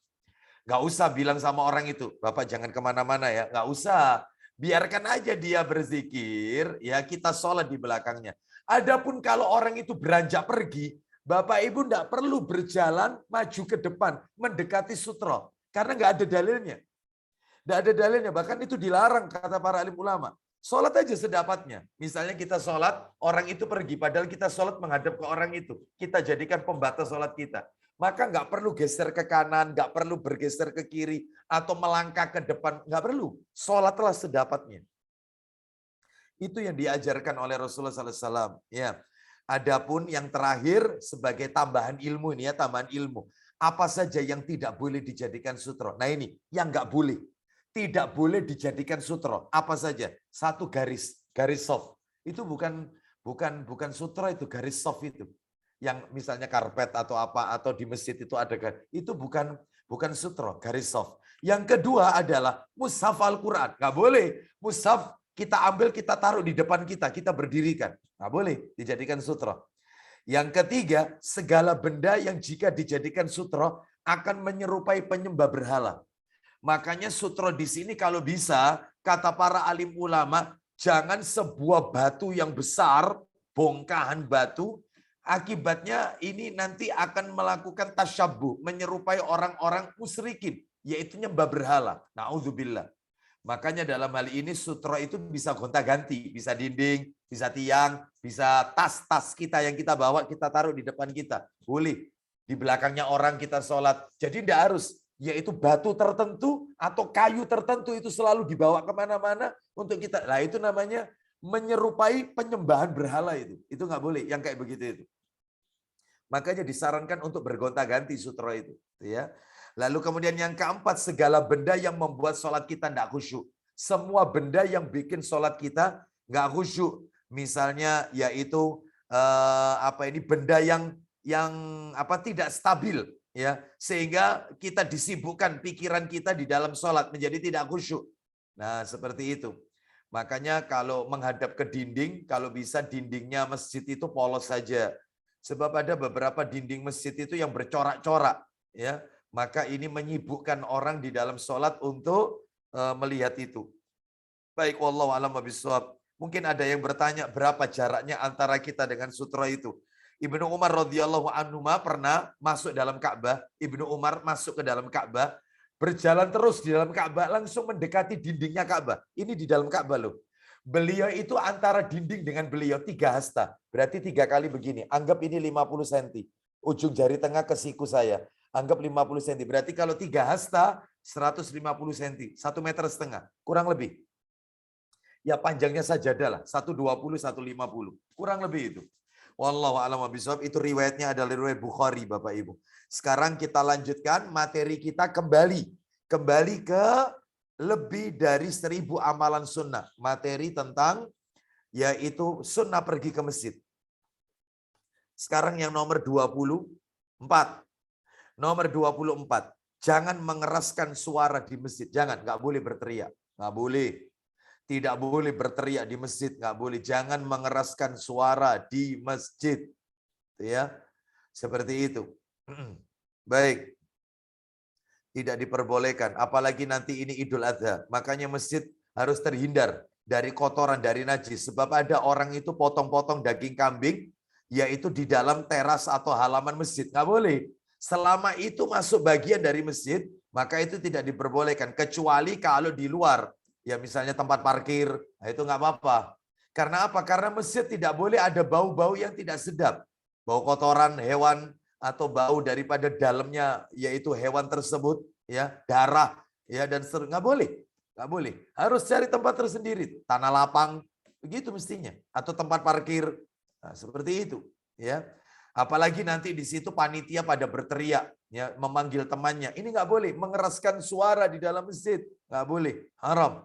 Nggak usah bilang sama orang itu, Bapak jangan kemana-mana ya. Nggak usah. Biarkan aja dia berzikir, ya kita sholat di belakangnya. Adapun kalau orang itu beranjak pergi, Bapak Ibu nggak perlu berjalan maju ke depan, mendekati sutra. Karena nggak ada dalilnya. Nggak ada dalilnya, bahkan itu dilarang kata para alim ulama. Sholat aja sedapatnya. Misalnya kita sholat, orang itu pergi, padahal kita sholat menghadap ke orang itu. Kita jadikan pembatas sholat kita. Maka nggak perlu geser ke kanan, nggak perlu bergeser ke kiri, atau melangkah ke depan. Nggak perlu. Sholatlah sedapatnya. Itu yang diajarkan oleh Rasulullah SAW. Ya. Adapun yang terakhir sebagai tambahan ilmu ini ya, tambahan ilmu. Apa saja yang tidak boleh dijadikan sutra? Nah ini, yang nggak boleh. Tidak boleh dijadikan sutra. Apa saja? 1 garis soft. Itu bukan sutra, itu garis soft itu. Yang misalnya karpet atau apa, atau di masjid itu ada garis. Itu bukan sutra, garis soft. Yang kedua adalah mushaf Al-Quran. Nggak boleh. Mushaf kita ambil, kita taruh di depan kita berdirikan. Nggak boleh dijadikan sutra. Yang ketiga, segala benda yang jika dijadikan sutra akan menyerupai penyembah berhala. Makanya sutra di sini kalau bisa, kata para alim ulama, jangan sebuah batu yang besar, bongkahan batu, akibatnya ini nanti akan melakukan tasyabbuh, menyerupai orang-orang musyrikin, yaitu nyembah berhala. Na'udzubillah. Makanya dalam hal ini sutra itu bisa gonta-ganti, bisa dinding, bisa tiang, bisa tas-tas kita yang kita bawa, kita taruh di depan kita. Boleh. Di belakangnya orang kita sholat. Jadi tidak harus, yaitu batu tertentu atau kayu tertentu itu selalu dibawa kemana-mana untuk kita. Nah itu namanya menyerupai penyembahan berhala itu. Itu nggak boleh, yang kayak begitu itu. Makanya disarankan untuk bergonta-ganti sutra itu. Ya. Lalu kemudian yang keempat, segala benda yang membuat sholat kita tidak khusyuk. Semua benda yang bikin sholat kita nggak khusyuk. Misalnya yaitu benda yang tidak stabil, ya, sehingga kita disibukkan pikiran kita di dalam sholat menjadi tidak khusyuk. Nah seperti itu. Makanya kalau menghadap ke dinding, kalau bisa dindingnya masjid itu polos saja. Sebab ada beberapa dinding masjid itu yang bercorak-corak, ya. Maka ini menyibukkan orang di dalam sholat untuk melihat itu. Baik, wallahu a'lam bishawab. Mungkin ada yang bertanya berapa jaraknya antara kita dengan sutra itu. Ibnu Umar radhiyallahu anhu pernah masuk dalam Ka'bah. Ibnu Umar masuk ke dalam Ka'bah, berjalan terus di dalam Ka'bah, langsung mendekati dindingnya Ka'bah. Ini di dalam Ka'bah loh. Beliau itu antara dinding dengan beliau 3 hasta. Berarti 3 kali begini. Anggap ini 50 cm. Ujung jari tengah ke siku saya. Anggap 50 cm. Berarti kalau 3 hasta, 150 cm. 1,5 meter, kurang lebih. Ya panjangnya sajadah lah. 120, 150. Kurang lebih itu. Wallahu a'lam bishawab. Itu riwayatnya adalah riwayat Bukhari, Bapak Ibu. Sekarang kita lanjutkan materi kita kembali ke lebih dari 1000 amalan sunnah. Materi tentang yaitu sunnah pergi ke masjid. Sekarang yang nomor 24. Nomor 24. Jangan mengeraskan suara di masjid. Jangan, nggak boleh berteriak. Nggak boleh. Tidak boleh berteriak di masjid. Nggak boleh. Jangan mengeraskan suara di masjid. Ya, seperti itu. Baik. Tidak diperbolehkan. Apalagi nanti ini Idul Adha. Makanya masjid harus terhindar dari kotoran, dari najis. Sebab ada orang itu potong-potong daging kambing, yaitu di dalam teras atau halaman masjid. Nggak boleh. Selama itu masuk bagian dari masjid, maka itu tidak diperbolehkan. Kecuali kalau di luar. Ya misalnya tempat parkir, nah itu nggak apa-apa. Karena apa? Karena masjid tidak boleh ada bau-bau yang tidak sedap. Bau kotoran hewan, atau bau daripada dalamnya, yaitu hewan tersebut, ya darah, ya dan nggak boleh. Harus cari tempat tersendiri, tanah lapang, begitu mestinya, atau tempat parkir, nah, seperti itu, ya. Apalagi nanti di situ panitia pada berteriak, ya memanggil temannya, ini nggak boleh, mengeraskan suara di dalam masjid, nggak boleh, haram.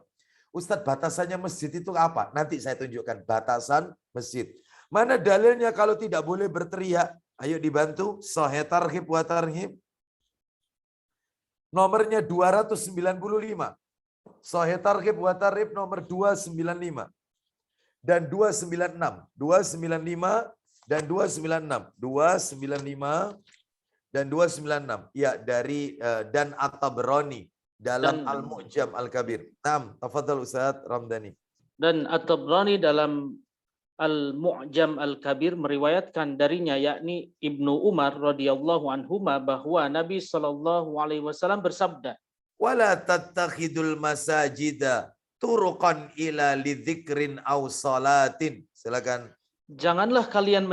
Ustadz, batasannya masjid itu apa? Nanti saya tunjukkan batasan masjid. Mana dalilnya kalau tidak boleh berteriak? Ayo dibantu. Sahih Targhib wa Tarhib. Nomornya 295. Sahih Targhib wa Tarhib nomor 295. Dan 296. 295 dan 296. 295 dan 296. Ya, dari dan At-Tabrani dalam Al-Mu'jam Al-Kabir. Tafadhal Ustaz Ramdhani. Dan At-Tabrani dalam Al-Mu'jam Al-Kabir meriwayatkan darinya, yakni Ibnu Umar radhiyallahu anhuma, bahwa Nabi Shallallahu alaihi wasallam bersabda, "Wala tattakhidul masajida turuqan ila lidzikrin aw salatin." Silakan. Janganlah kalian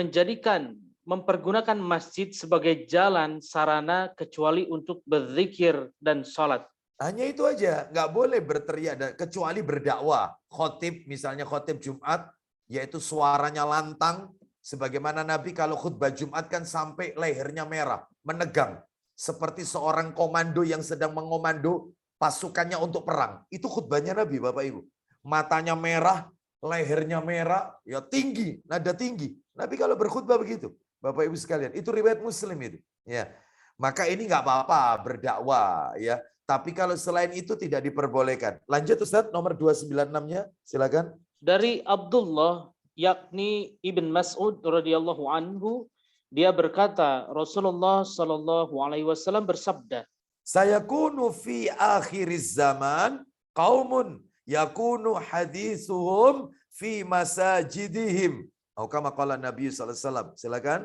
mempergunakan masjid sebagai jalan sarana kecuali untuk berzikir dan salat. Hanya itu aja, nggak boleh berteriak kecuali berdakwah. Khotib, misalnya khotib Jumat, yaitu suaranya lantang, sebagaimana Nabi kalau khutbah Jumat kan sampai lehernya merah, menegang, seperti seorang komando yang sedang mengomando pasukannya untuk perang. Itu khutbahnya Nabi, Bapak Ibu. Matanya merah, lehernya merah, ya tinggi, nada tinggi. Nabi kalau berkhutbah begitu, Bapak Ibu sekalian. Itu riwayat Muslim itu. Ya, maka ini nggak apa-apa berdakwah, ya. Tapi kalau selain itu tidak diperbolehkan. Lanjut Ustaz, nomor 296-nya, silakan. Dari Abdullah, yakni Ibn Mas'ud radhiyallahu anhu, dia berkata, Rasulullah Shallallahu alaihi wasallam bersabda, "Sayakunu fi akhiriz zaman qaumun yakunu hadithuhum fi masajidihim." Atau kama qala Nabi sallallahu alaihi wasallam. Silakan.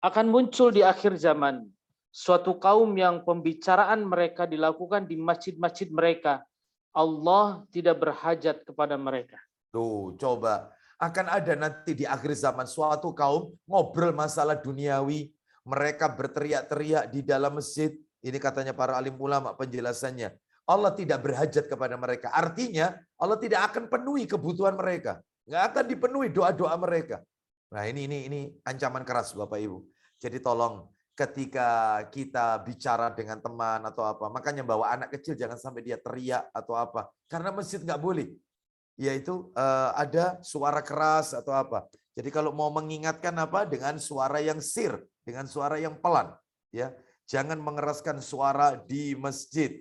Akan muncul di akhir zaman suatu kaum yang pembicaraan mereka dilakukan di masjid-masjid mereka. Allah tidak berhajat kepada mereka. Tuh, coba. Akan ada nanti di akhir zaman suatu kaum ngobrol masalah duniawi. Mereka berteriak-teriak di dalam masjid. Ini katanya para alim ulama penjelasannya. Allah tidak berhajat kepada mereka. Artinya Allah tidak akan penuhi kebutuhan mereka. Nggak akan dipenuhi doa-doa mereka. Nah ini ancaman keras Bapak Ibu. Jadi tolong ketika kita bicara dengan teman atau apa, makanya bawa anak kecil jangan sampai dia teriak atau apa, karena masjid nggak boleh, yaitu ada suara keras atau apa. Jadi kalau mau mengingatkan apa, dengan suara yang sir, dengan suara yang pelan, ya, jangan mengeraskan suara di masjid.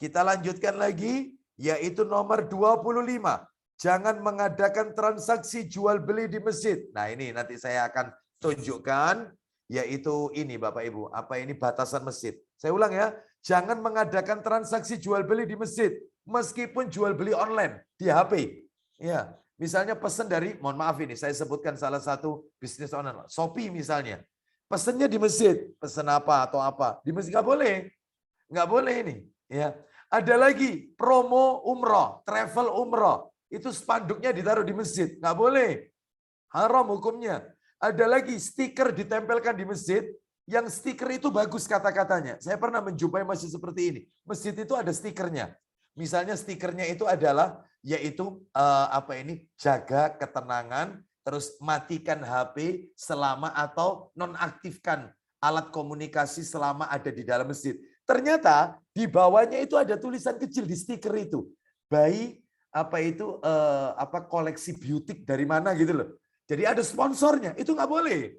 Kita lanjutkan lagi, yaitu nomor 25. Jangan mengadakan transaksi jual beli di masjid. Nah ini nanti saya akan tunjukkan. Yaitu ini Bapak Ibu, apa ini batasan masjid. Saya ulang ya, jangan mengadakan transaksi jual beli di masjid, meskipun jual beli online di HP. Ya, misalnya pesan dari, mohon maaf ini, saya sebutkan salah satu bisnis online, Shopee misalnya. Pesannya di masjid, pesan apa atau apa, di masjid nggak boleh ini. Ya, ada lagi promo umroh, travel umroh, itu spanduknya ditaruh di masjid, nggak boleh, haram hukumnya. Ada lagi stiker ditempelkan di masjid, yang stiker itu bagus kata-katanya. Saya pernah menjumpai masjid seperti ini. Masjid itu ada stikernya. Misalnya stikernya itu adalah, yaitu jaga ketenangan, terus matikan HP selama atau nonaktifkan alat komunikasi selama ada di dalam masjid. Ternyata di bawahnya itu ada tulisan kecil di stiker itu. By koleksi beauty dari mana gitu loh. Jadi ada sponsornya, itu nggak boleh.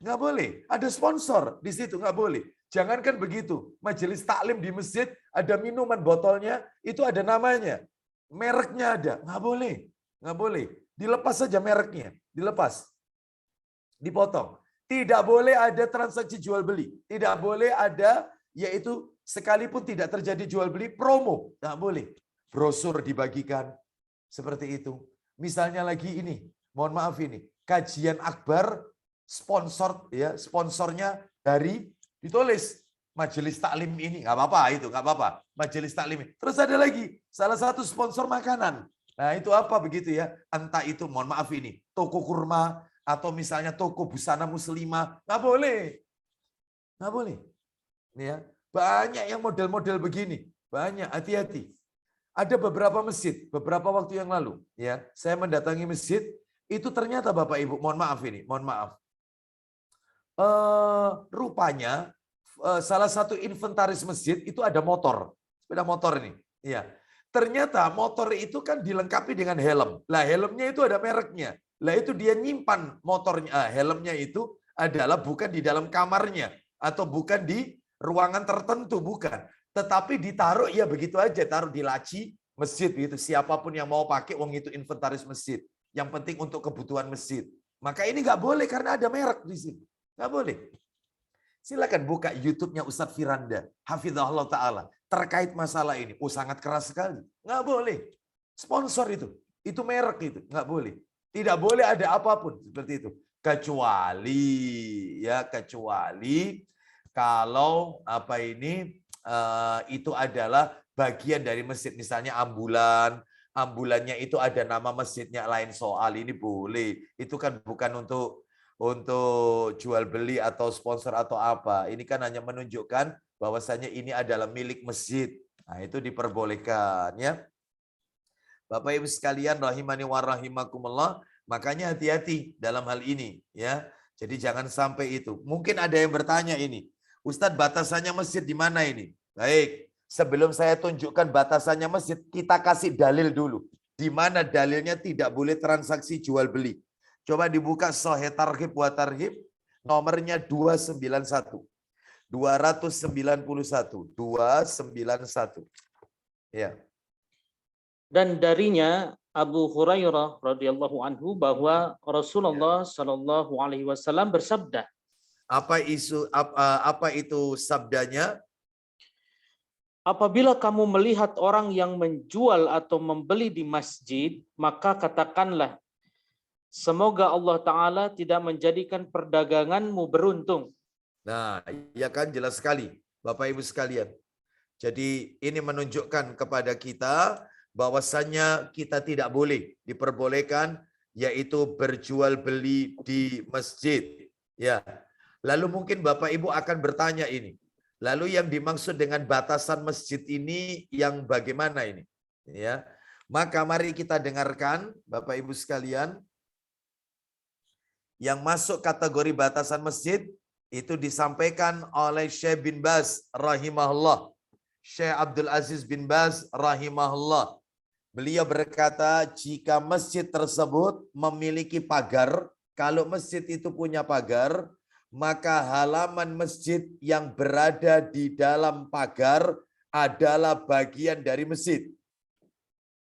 Nggak boleh. Ada sponsor di situ, nggak boleh. Jangankan begitu, majelis taklim di masjid, ada minuman botolnya, itu ada namanya. Mereknya ada. Nggak boleh. Nggak boleh. Dilepas saja mereknya. Dilepas. Dipotong. Tidak boleh ada transaksi jual beli. Tidak boleh ada, yaitu sekalipun tidak terjadi jual beli, promo. Nggak boleh. Brosur dibagikan. Seperti itu. Misalnya lagi ini, mohon maaf ini, kajian akbar, sponsor ya, sponsornya dari ditulis majelis taklim ini, nggak apa-apa itu, nggak apa-apa, majelis taklim ini. Terus ada lagi, salah satu sponsor makanan. Nah itu apa begitu ya? Entah itu, mohon maaf ini, toko kurma atau misalnya toko busana muslimah, nggak boleh, nggak boleh. Ya, banyak yang model-model begini, banyak, hati-hati. Ada beberapa masjid, beberapa waktu yang lalu, ya, saya mendatangi masjid, itu ternyata Bapak Ibu, mohon maaf ini, mohon maaf. Rupanya salah satu inventaris masjid itu ada motor, sepeda motor ini. Ya, ternyata motor itu kan dilengkapi dengan helm. Lah helmnya itu ada mereknya. Lah itu dia nyimpan motornya, helmnya itu adalah bukan di dalam kamarnya atau bukan di ruangan tertentu, bukan. Tetapi ditaruh ya begitu aja, taruh di laci masjid gitu. Siapapun yang mau pakai, wong itu inventaris masjid. Yang penting untuk kebutuhan masjid. Maka ini nggak boleh karena ada merek di sini. Nggak boleh. Silakan buka YouTube-nya Ustadz Firanda, hafizahullah ta'ala, terkait masalah ini. Oh sangat keras sekali. Nggak boleh. Sponsor itu merek itu. Nggak boleh. Tidak boleh ada apapun seperti itu. Kecuali kalau apa ini itu adalah bagian dari masjid, misalnya ambulannya itu ada nama masjidnya, lain soal, ini boleh. Itu kan bukan untuk jual beli atau sponsor atau apa. Ini kan hanya menunjukkan bahwasanya ini adalah milik masjid. Nah, itu diperbolehkan ya. Bapak Ibu sekalian rahimani wa rahimakumullah, makanya hati-hati dalam hal ini ya. Jadi jangan sampai itu. Mungkin ada yang bertanya ini, Ustadz batasannya masjid di mana ini? Baik, sebelum saya tunjukkan batasannya masjid, kita kasih dalil dulu. Di mana dalilnya tidak boleh transaksi jual beli. Coba dibuka Sahih Targhib wa Tarhib, nomornya 291. 291. Ya. Dan darinya Abu Hurairah radhiyallahu anhu bahwa Rasulullah Shallallahu alaihi wasallam bersabda. Apa itu sabdanya? Apabila kamu melihat orang yang menjual atau membeli di masjid, maka katakanlah, semoga Allah Ta'ala tidak menjadikan perdaganganmu beruntung. Nah, ya kan jelas sekali, Bapak Ibu sekalian. Jadi ini menunjukkan kepada kita bahwasannya kita tidak boleh diperbolehkan, yaitu berjual beli di masjid. Ya. Lalu mungkin Bapak Ibu akan bertanya ini. Lalu yang dimaksud dengan batasan masjid ini yang bagaimana ini? Ya. Maka mari kita dengarkan Bapak Ibu sekalian, yang masuk kategori batasan masjid itu disampaikan oleh Syekh bin Baz rahimahullah. Syekh Abdul Aziz bin Baz rahimahullah. Beliau berkata, jika masjid tersebut memiliki pagar, kalau masjid itu punya pagar, maka halaman masjid yang berada di dalam pagar adalah bagian dari masjid.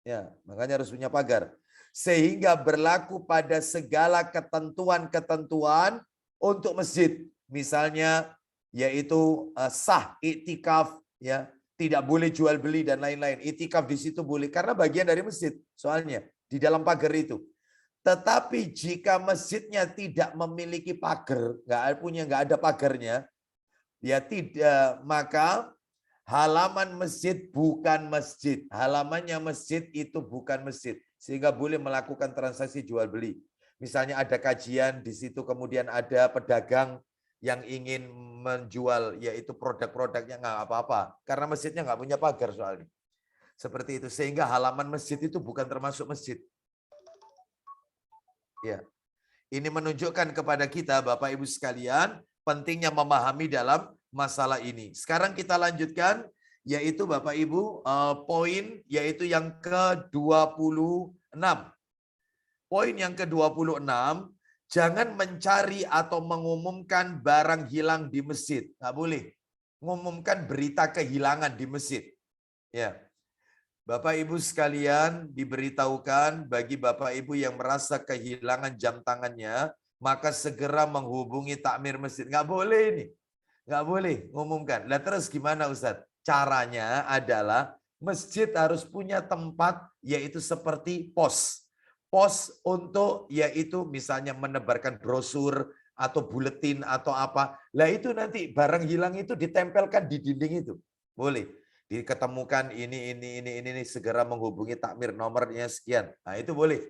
Ya, makanya harus punya pagar. Sehingga berlaku pada segala ketentuan-ketentuan untuk masjid. Misalnya yaitu sah iktikaf, ya, tidak boleh jual beli dan lain-lain. Iktikaf di situ boleh karena bagian dari masjid. Soalnya di dalam pagar itu. Tetapi jika masjidnya tidak memiliki pagar, nggak ada pagarnya, ya tidak, maka halaman masjid bukan masjid. Halamannya masjid itu bukan masjid. Sehingga boleh melakukan transaksi jual beli. Misalnya ada kajian di situ, kemudian ada pedagang yang ingin menjual yaitu produk-produknya, nggak apa-apa. Karena masjidnya nggak punya pagar soalnya. Seperti itu. Sehingga halaman masjid itu bukan termasuk masjid. Ya. Ini menunjukkan kepada kita Bapak Ibu sekalian pentingnya memahami dalam masalah ini. Sekarang kita lanjutkan yaitu Bapak Ibu poin yaitu yang ke-26. Poin yang ke-26 Jangan mencari atau mengumumkan barang hilang di masjid. Nggak boleh. Ngumumkan berita kehilangan di masjid. Ya. Bapak Ibu sekalian, diberitahukan bagi Bapak Ibu yang merasa kehilangan jam tangannya, maka segera menghubungi takmir masjid. Nggak boleh ini. Nggak boleh ngumumkan. Lah terus gimana Ustadz? Caranya adalah masjid harus punya tempat yaitu seperti pos. Pos untuk yaitu misalnya menebarkan brosur atau buletin atau apa. Lah itu nanti barang hilang itu ditempelkan di dinding itu. Boleh. Diketemukan ini segera menghubungi takmir nomornya sekian. Nah, itu boleh.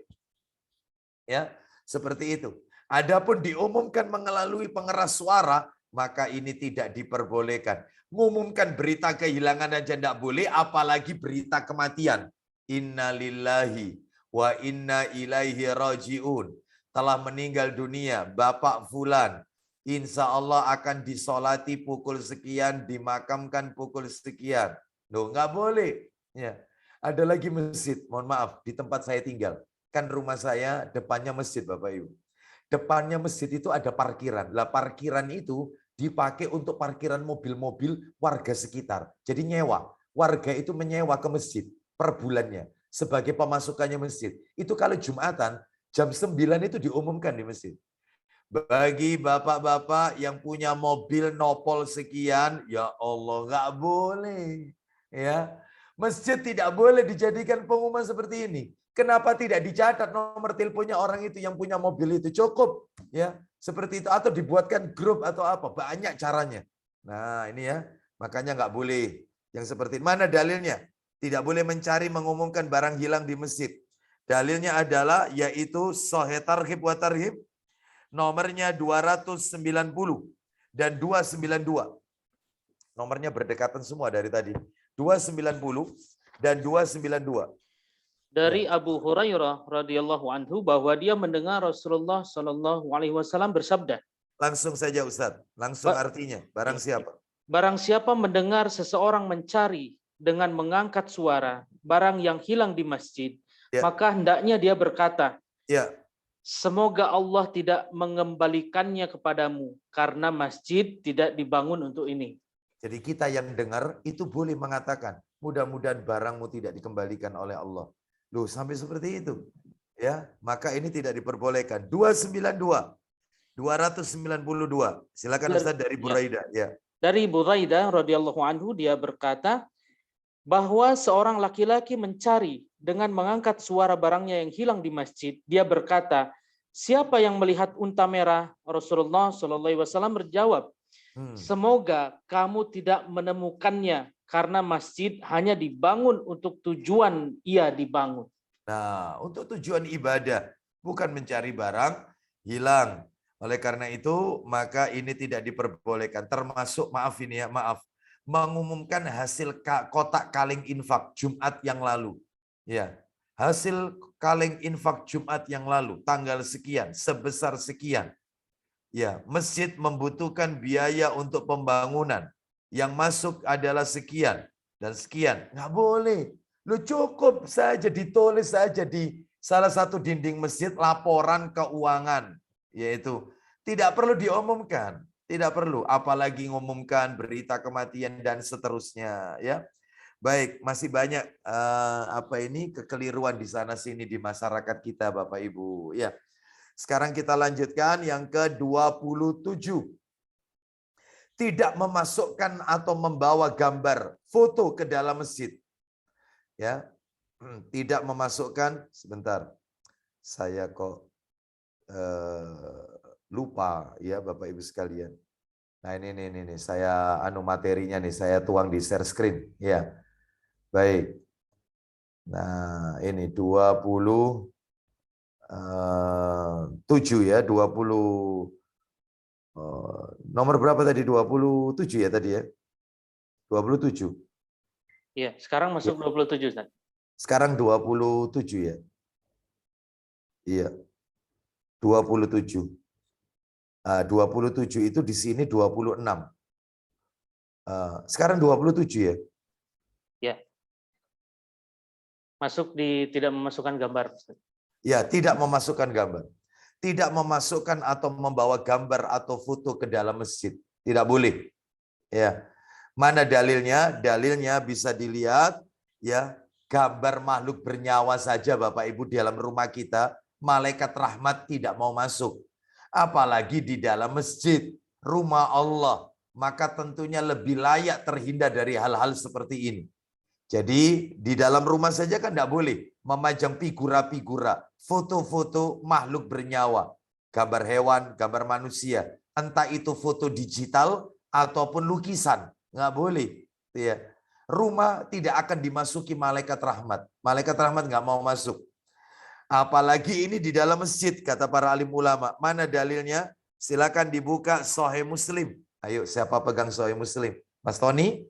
Ya, seperti itu. Adapun diumumkan melalui pengeras suara, maka ini tidak diperbolehkan. Ngumumkan berita kehilangan aja tidak boleh, apalagi berita kematian. Innalillahi wa inna ilaihi raji'un. Telah meninggal dunia Bapak Fulan. Insya Allah akan disolati pukul sekian, dimakamkan pukul sekian. Loh, nggak boleh. Ya. Ada lagi masjid, mohon maaf, di tempat saya tinggal. Kan rumah saya depannya masjid, Bapak Ibu. Depannya masjid itu ada parkiran. Lah parkiran itu dipakai untuk parkiran mobil-mobil warga sekitar. Jadi nyewa. Warga itu menyewa ke masjid per bulannya sebagai pemasukannya masjid. Itu kalau Jumatan jam 9 itu diumumkan di masjid. Bagi bapak-bapak yang punya mobil nopol sekian, ya Allah nggak boleh. Ya, masjid tidak boleh dijadikan pengumuman seperti ini. Kenapa tidak dicatat nomor teleponnya orang itu yang punya mobil itu? Cukup, ya, seperti itu, atau dibuatkan grup atau apa? Banyak caranya. Nah, ini ya, makanya nggak boleh yang seperti mana dalilnya? Tidak boleh mencari mengumumkan barang hilang di masjid. Dalilnya adalah yaitu Sahih Targhib wa Tarhib nomornya 290 dan 292. Nomornya berdekatan semua dari tadi. 290 dan 292. Dari Abu Hurairah radhiyallahu anhu bahwa dia mendengar Rasulullah Shallallahu alaihi wasallam bersabda. Langsung saja Ustadz, langsung artinya. Barang siapa? Barang siapa mendengar seseorang mencari dengan mengangkat suara barang yang hilang di masjid, maka hendaknya dia berkata, semoga Allah tidak mengembalikannya kepadamu karena masjid tidak dibangun untuk ini. Jadi kita yang dengar itu boleh mengatakan, mudah-mudahan barangmu tidak dikembalikan oleh Allah. Loh, sampai seperti itu. Ya, maka ini tidak diperbolehkan. 292. 292. Silakan Ustaz dari Buraidah, ya. Dari Buraidah radhiyallahu anhu dia berkata bahwa seorang laki-laki mencari dengan mengangkat suara barangnya yang hilang di masjid. Dia berkata, siapa yang melihat unta merah? Rasulullah Shallallahu alaihi wasallam berjawab, semoga kamu tidak menemukannya karena masjid hanya dibangun untuk tujuan ia dibangun. Nah, untuk tujuan ibadah, bukan mencari barang hilang. Oleh karena itu, maka ini tidak diperbolehkan. Termasuk, maaf ini ya, maaf, mengumumkan hasil kotak kaleng infak Jumat yang lalu. Ya, hasil kaleng infak Jumat yang lalu, tanggal sekian, sebesar sekian. Ya, masjid membutuhkan biaya untuk pembangunan. Yang masuk adalah sekian dan sekian. Nggak boleh. Lu cukup saja ditulis saja di salah satu dinding masjid laporan keuangan. Yaitu tidak perlu diumumkan. Tidak perlu. Apalagi ngumumkan berita kematian dan seterusnya. Ya. Baik, masih banyak kekeliruan di sana sini di masyarakat kita Bapak Ibu. Ya. Sekarang kita lanjutkan yang ke-27. Tidak memasukkan atau membawa gambar foto ke dalam masjid. Ya. Tidak memasukkan, sebentar. Saya kok lupa ya Bapak Ibu sekalian. Nah, ini saya materinya nih, saya tuang di share screen ya. Baik. Nah, ini 27 ya, 20 nomor berapa tadi? 27 ya tadi ya? 27. Iya, sekarang masuk 27, Ustaz. Sekarang 27 ya? Iya. 27. 27 itu di sini 26. Sekarang 27 ya? Ya. Masuk di tidak memasukkan gambar, Ustaz. Ya, tidak memasukkan gambar. tidak memasukkan atau membawa gambar atau foto ke dalam masjid. Tidak boleh. Ya. Mana dalilnya? Dalilnya bisa dilihat ya, gambar makhluk bernyawa saja Bapak Ibu di dalam rumah kita, malaikat rahmat tidak mau masuk. Apalagi di dalam masjid, rumah Allah, maka tentunya lebih layak terhindar dari hal-hal seperti ini. Jadi di dalam rumah saja kan tidak boleh memajang figura-figura, foto-foto makhluk bernyawa, gambar hewan, gambar manusia, entah itu foto digital ataupun lukisan, nggak boleh. Ya. Rumah tidak akan dimasuki malaikat rahmat. Malaikat rahmat nggak mau masuk. Apalagi ini di dalam masjid, kata para alim ulama. Mana dalilnya? Silakan dibuka Sahih Muslim. Ayo, siapa pegang Sahih Muslim? Mas Tony?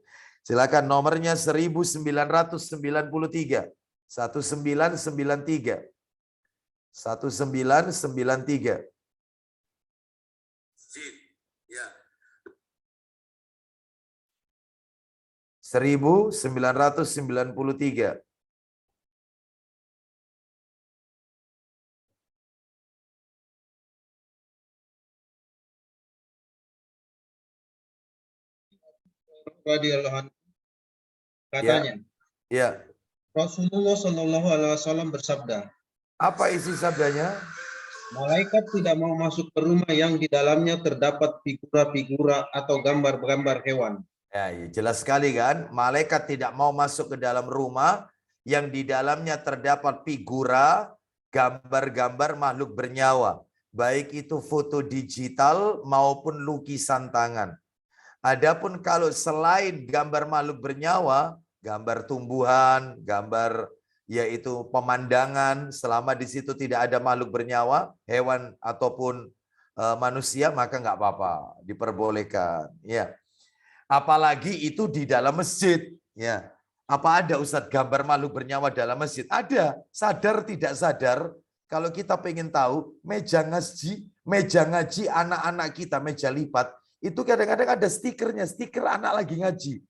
Silakan, nomornya 1993. 1993. 1993. Ya. 1993. Katanya, Ya. Rasulullah Shallallahu Alaihi Wasallam bersabda, Apa isi sabdanya? malaikat tidak mau masuk ke rumah yang di dalamnya terdapat figura-figura atau gambar-gambar hewan. Ya, jelas sekali kan, malaikat tidak mau masuk ke dalam rumah yang di dalamnya terdapat figura, gambar-gambar makhluk bernyawa, baik itu foto digital maupun lukisan tangan. Adapun kalau selain gambar makhluk bernyawa, gambar tumbuhan, gambar yaitu pemandangan, selama di situ tidak ada makhluk bernyawa, hewan ataupun manusia, maka nggak apa-apa, diperbolehkan. Ya. Apalagi itu di dalam masjid. Ya. Apa ada Ustadz gambar makhluk bernyawa dalam masjid? Ada. Sadar tidak sadar, kalau kita pengen tahu, meja ngaji anak-anak kita, meja lipat, itu kadang-kadang ada stikernya, stiker anak lagi ngaji.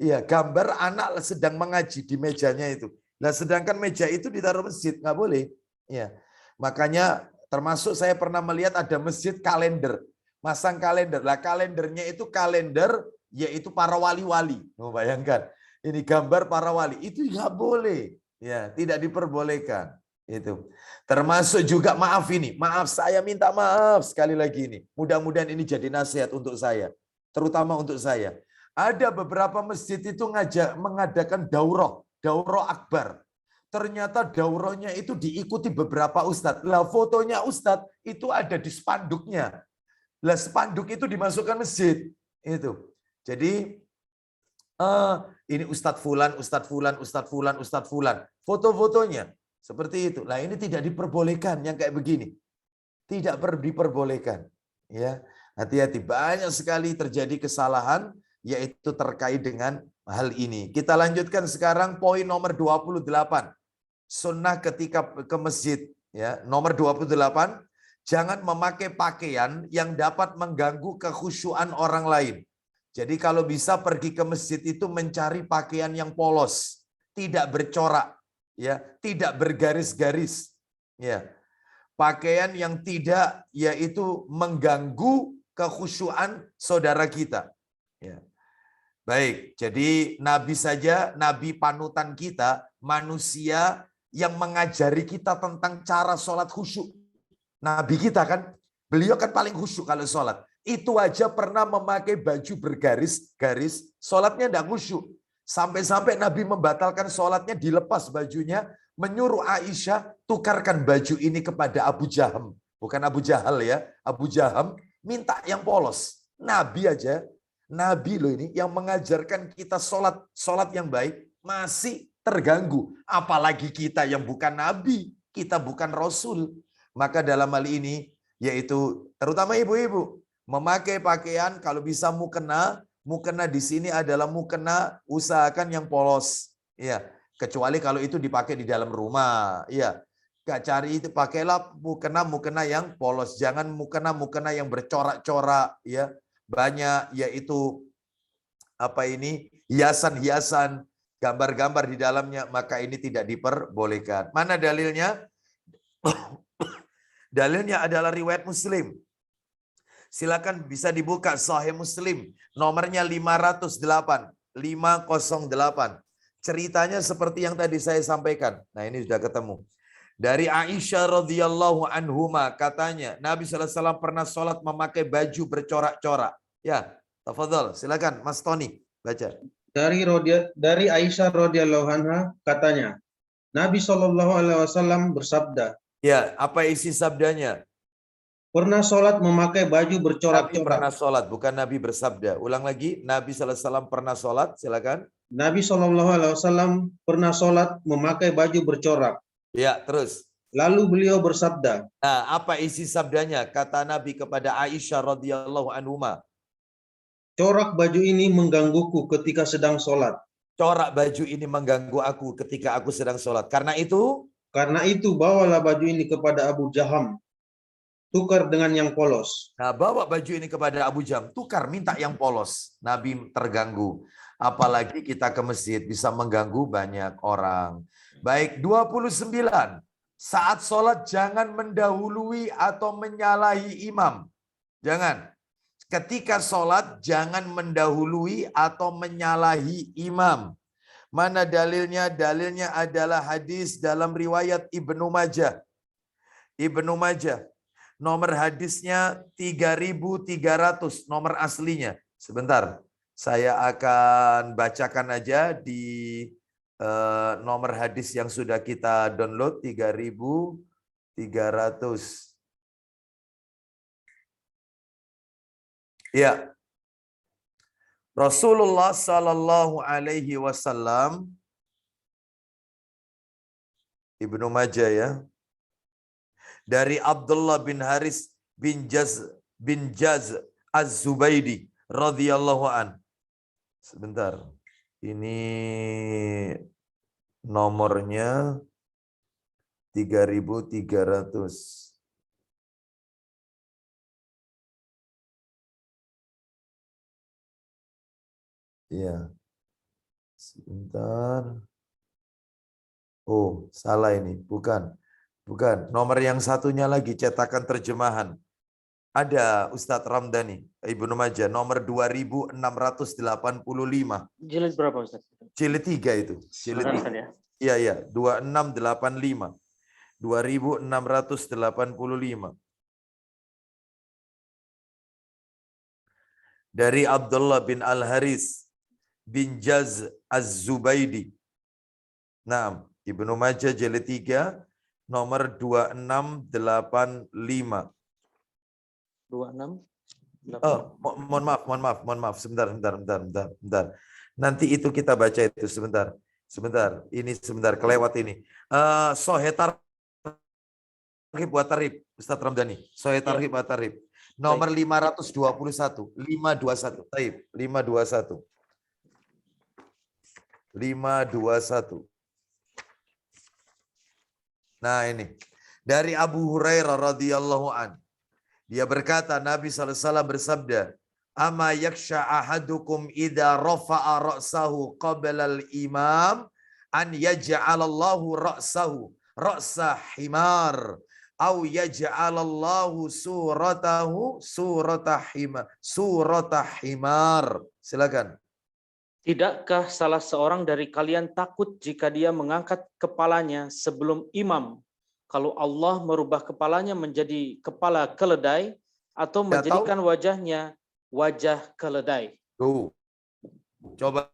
Iya, gambar anak sedang mengaji di mejanya itu. Nah, sedangkan meja itu ditaruh masjid, nggak boleh. Ya, makanya termasuk saya pernah melihat ada masjid kalender, masang kalender. Lah kalendernya itu kalender, yaitu para wali-wali. Bayangkan, ini gambar para wali, itu nggak boleh. Ya, tidak diperbolehkan. Itu termasuk juga maaf saya minta maaf sekali lagi ini, mudah-mudahan ini jadi nasihat untuk saya, terutama untuk saya. Ada beberapa masjid itu mengadakan daurah akbar, ternyata daurahnya itu diikuti beberapa ustadz. Lah fotonya ustadz itu ada di spanduknya, lah spanduk itu dimasukkan masjid itu. Jadi ini ustadz fulan, foto-fotonya seperti itu. Nah, ini tidak diperbolehkan yang kayak begini. Tidak diperbolehkan. Ya, hati-hati, banyak sekali terjadi kesalahan yaitu terkait dengan hal ini. Kita lanjutkan sekarang poin nomor 28. Sunnah ketika ke masjid, ya. Nomor 28, jangan memakai pakaian yang dapat mengganggu kekhusyuan orang lain. Jadi kalau bisa pergi ke masjid itu mencari pakaian yang polos, tidak bercorak, ya, tidak bergaris-garis, ya. Pakaian yang tidak yaitu mengganggu kekhusyuan saudara kita, ya. Baik, jadi Nabi saja, Nabi panutan kita, manusia yang mengajari kita tentang cara sholat khusyuk. Nabi kita kan, beliau kan paling khusyuk kalau sholat. Itu aja pernah memakai baju bergaris-garis, sholatnya tidak khusyuk. Sampai-sampai Nabi membatalkan sholatnya, dilepas bajunya, menyuruh Aisyah, tukarkan baju ini kepada Abu Jaham. Bukan Abu Jahal ya, Abu Jaham, minta yang polos. Nabi aja, Nabi loh ini, yang mengajarkan kita sholat yang baik, masih terganggu. Apalagi kita yang bukan Nabi, kita bukan Rasul. Maka dalam hal ini, yaitu terutama ibu-ibu, memakai pakaian kalau bisa mukena di sini adalah mukena, usahakan yang polos, ya. Kecuali kalau itu dipakai di dalam rumah, ya. Gak cari itu, pakailah mukena yang polos, jangan mukena yang bercorak-corak, ya. Banyak yaitu hiasan-hiasan, gambar-gambar di dalamnya, maka ini tidak diperbolehkan. Mana dalilnya? Dalilnya adalah riwayat Muslim. Silakan bisa dibuka Sahih Muslim, nomornya 508. Ceritanya seperti yang tadi saya sampaikan. Nah, ini sudah ketemu. Dari Aisyah radhiyallahu anhuma katanya, Nabi SAW pernah sholat memakai baju bercorak-corak. Ya, tafadhol, silakan Mas Tony baca. Dari Aisyah radhiyallahu anha katanya, Nabi SAW bersabda, Ya, apa isi sabdanya? pernah sholat memakai baju Nabi bercorak-corak. pernah sholat, bukan Nabi bersabda. Ulang lagi, Nabi SAW pernah sholat, silakan. Nabi SAW pernah sholat memakai baju bercorak. Ya, terus. Lalu beliau bersabda, Nah, apa isi sabdanya? Kata Nabi kepada Aisyah radhiyallahu anhuma. corak baju ini menggangguku ketika sedang sholat. Corak baju ini mengganggu aku ketika aku sedang sholat. Karena itu, Bawalah baju ini kepada Abu Jaham. Tukar dengan yang polos. nah, bawa baju ini kepada Abu Jam, tukar minta yang polos. Nabi terganggu. Apalagi kita ke masjid bisa mengganggu banyak orang. Baik, 29. Saat sholat jangan mendahului atau menyalahi imam. Jangan. Ketika sholat jangan mendahului atau menyalahi imam. Mana dalilnya? Dalilnya adalah hadis dalam riwayat Ibnu Majah. Ibnu Majah. Nomor hadisnya 3.300, nomor aslinya. Sebentar, saya akan bacakan aja di nomor hadis yang sudah kita download, 3.300. Ya. Rasulullah Sallallahu Alaihi Wasallam, Ibnu Majah ya. Dari Abdullah bin Haris bin Jaz Az-Zubaidi radhiyallahu an. Sebentar. Ini nomornya 3.300. Ya. Sebentar. Oh, salah ini. Bukan. Bukan, nomor yang satunya lagi cetakan terjemahan. Ada Ustadz Ramdhani, Ibnu Majah, nomor 2685. Jilid berapa Ustaz? Jilid 3 itu. Jilid 3. Ya? Iya, iya, 2685. 2685. Dari Abdullah bin Al-Haris bin Jaz Az-Zubaidi. Nah, Ibnu Majah jilid 3. Nomor 2685. 26. Oh, mohon maaf. Sebentar. Nanti itu kita baca itu sebentar. Ini sebentar kelewat ini. Sahih Targhib wa Tarhib, Ustaz Ramdhani. Sahih Targhib wa Tarhib. Nomor 521. 521. Taib. 521. 521. Nah ini dari Abu Hurairah radhiyallahu an. Dia berkata Nabi SAW bersabda, "Ama yaksha ahadukum idza rafa'a ra'sahu qabla al-imam an yaj'alallahu ra'sahu ra'sa himar au yaj'alallahu suratahu surata himar." Silakan. Tidakkah salah seorang dari kalian takut jika dia mengangkat kepalanya sebelum imam, kalau Allah merubah kepalanya menjadi kepala keledai atau menjadikan wajahnya wajah keledai? Tuh. Coba.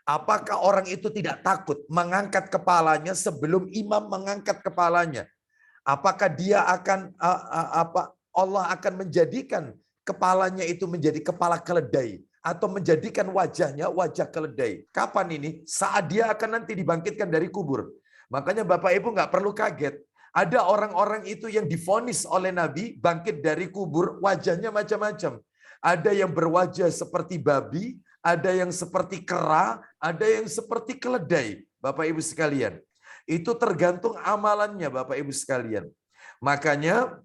Apakah orang itu tidak takut mengangkat kepalanya sebelum imam mengangkat kepalanya? Apakah dia akan Allah akan menjadikan kepalanya itu menjadi kepala keledai? Atau menjadikan wajahnya wajah keledai. Kapan ini? Saat dia akan nanti dibangkitkan dari kubur. Makanya Bapak Ibu nggak perlu kaget. Ada orang-orang itu yang divonis oleh Nabi bangkit dari kubur, wajahnya macam-macam. Ada yang berwajah seperti babi, ada yang seperti kera, ada yang seperti keledai. Bapak Ibu sekalian. Itu tergantung amalannya Bapak Ibu sekalian. Makanya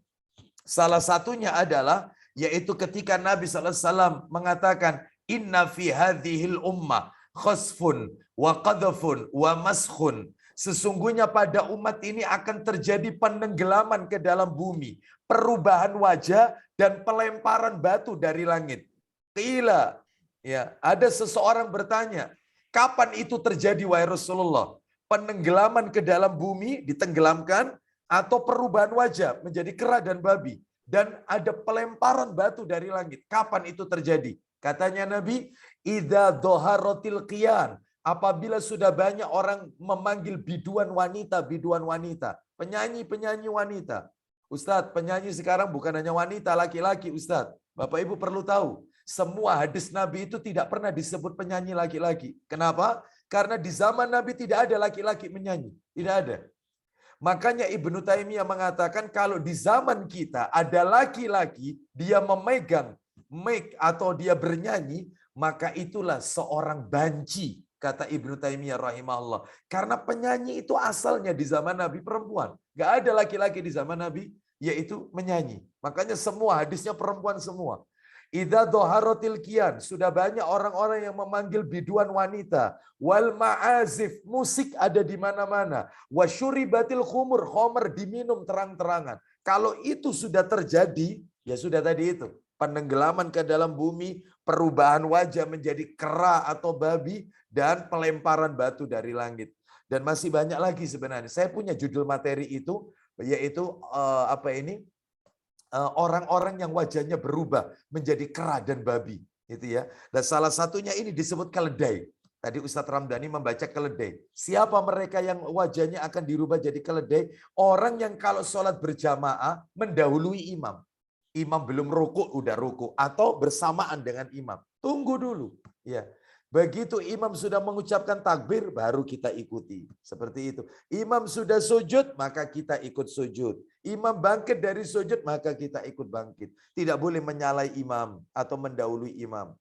salah satunya adalah yaitu ketika Nabi SAW mengatakan inna fi hadhil ummah khasfun wa qadhfun wa maskhun. Sesungguhnya pada umat ini akan terjadi penenggelaman ke dalam bumi, perubahan wajah dan pelemparan batu dari langit. Qila, ya, ada seseorang bertanya, kapan itu terjadi wahai Rasulullah? Penenggelaman ke dalam bumi, ditenggelamkan, atau perubahan wajah menjadi kera dan babi, dan ada pelemparan batu dari langit. Kapan itu terjadi? Katanya Nabi, idza dhaharatil qiyan, apabila sudah banyak orang memanggil biduan wanita, penyanyi wanita. Ustadz, penyanyi sekarang bukan hanya wanita, laki-laki, Ustadz. Bapak Ibu perlu tahu, semua hadis Nabi itu tidak pernah disebut penyanyi laki-laki. Kenapa? Karena di zaman Nabi tidak ada laki-laki menyanyi, tidak ada. Makanya Ibnu Taimiyah mengatakan kalau di zaman kita ada laki-laki, dia memegang mic atau dia bernyanyi, maka itulah seorang banci, kata Ibnu Taimiyah rahimahullah. Karena penyanyi itu asalnya di zaman Nabi perempuan. Gak ada laki-laki di zaman Nabi, yaitu menyanyi. Makanya semua hadisnya perempuan semua. Idza dhaharatil qiyan, sudah banyak orang-orang yang memanggil biduan wanita. Wal ma'azif, musik ada di mana-mana. Wasyuribatil khumur, khomer diminum terang-terangan. Kalau itu sudah terjadi, ya sudah tadi itu. Penenggelaman ke dalam bumi, perubahan wajah menjadi kera atau babi, dan pelemparan batu dari langit. Dan masih banyak lagi sebenarnya. Saya punya judul materi itu, yaitu orang-orang yang wajahnya berubah menjadi kera dan babi, itu ya. Dan salah satunya ini disebut keledai. Tadi Ustadz Ramdhani membaca keledai. Siapa mereka yang wajahnya akan dirubah jadi keledai? Orang yang kalau sholat berjamaah mendahului imam. Imam belum rukuk, udah rukuk, atau bersamaan dengan imam. Tunggu dulu, ya. Begitu imam sudah mengucapkan takbir, baru kita ikuti. Seperti itu. Imam sudah sujud, maka kita ikut sujud. Imam bangkit dari sujud, maka kita ikut bangkit. Tidak boleh menyalai imam atau mendahului imam.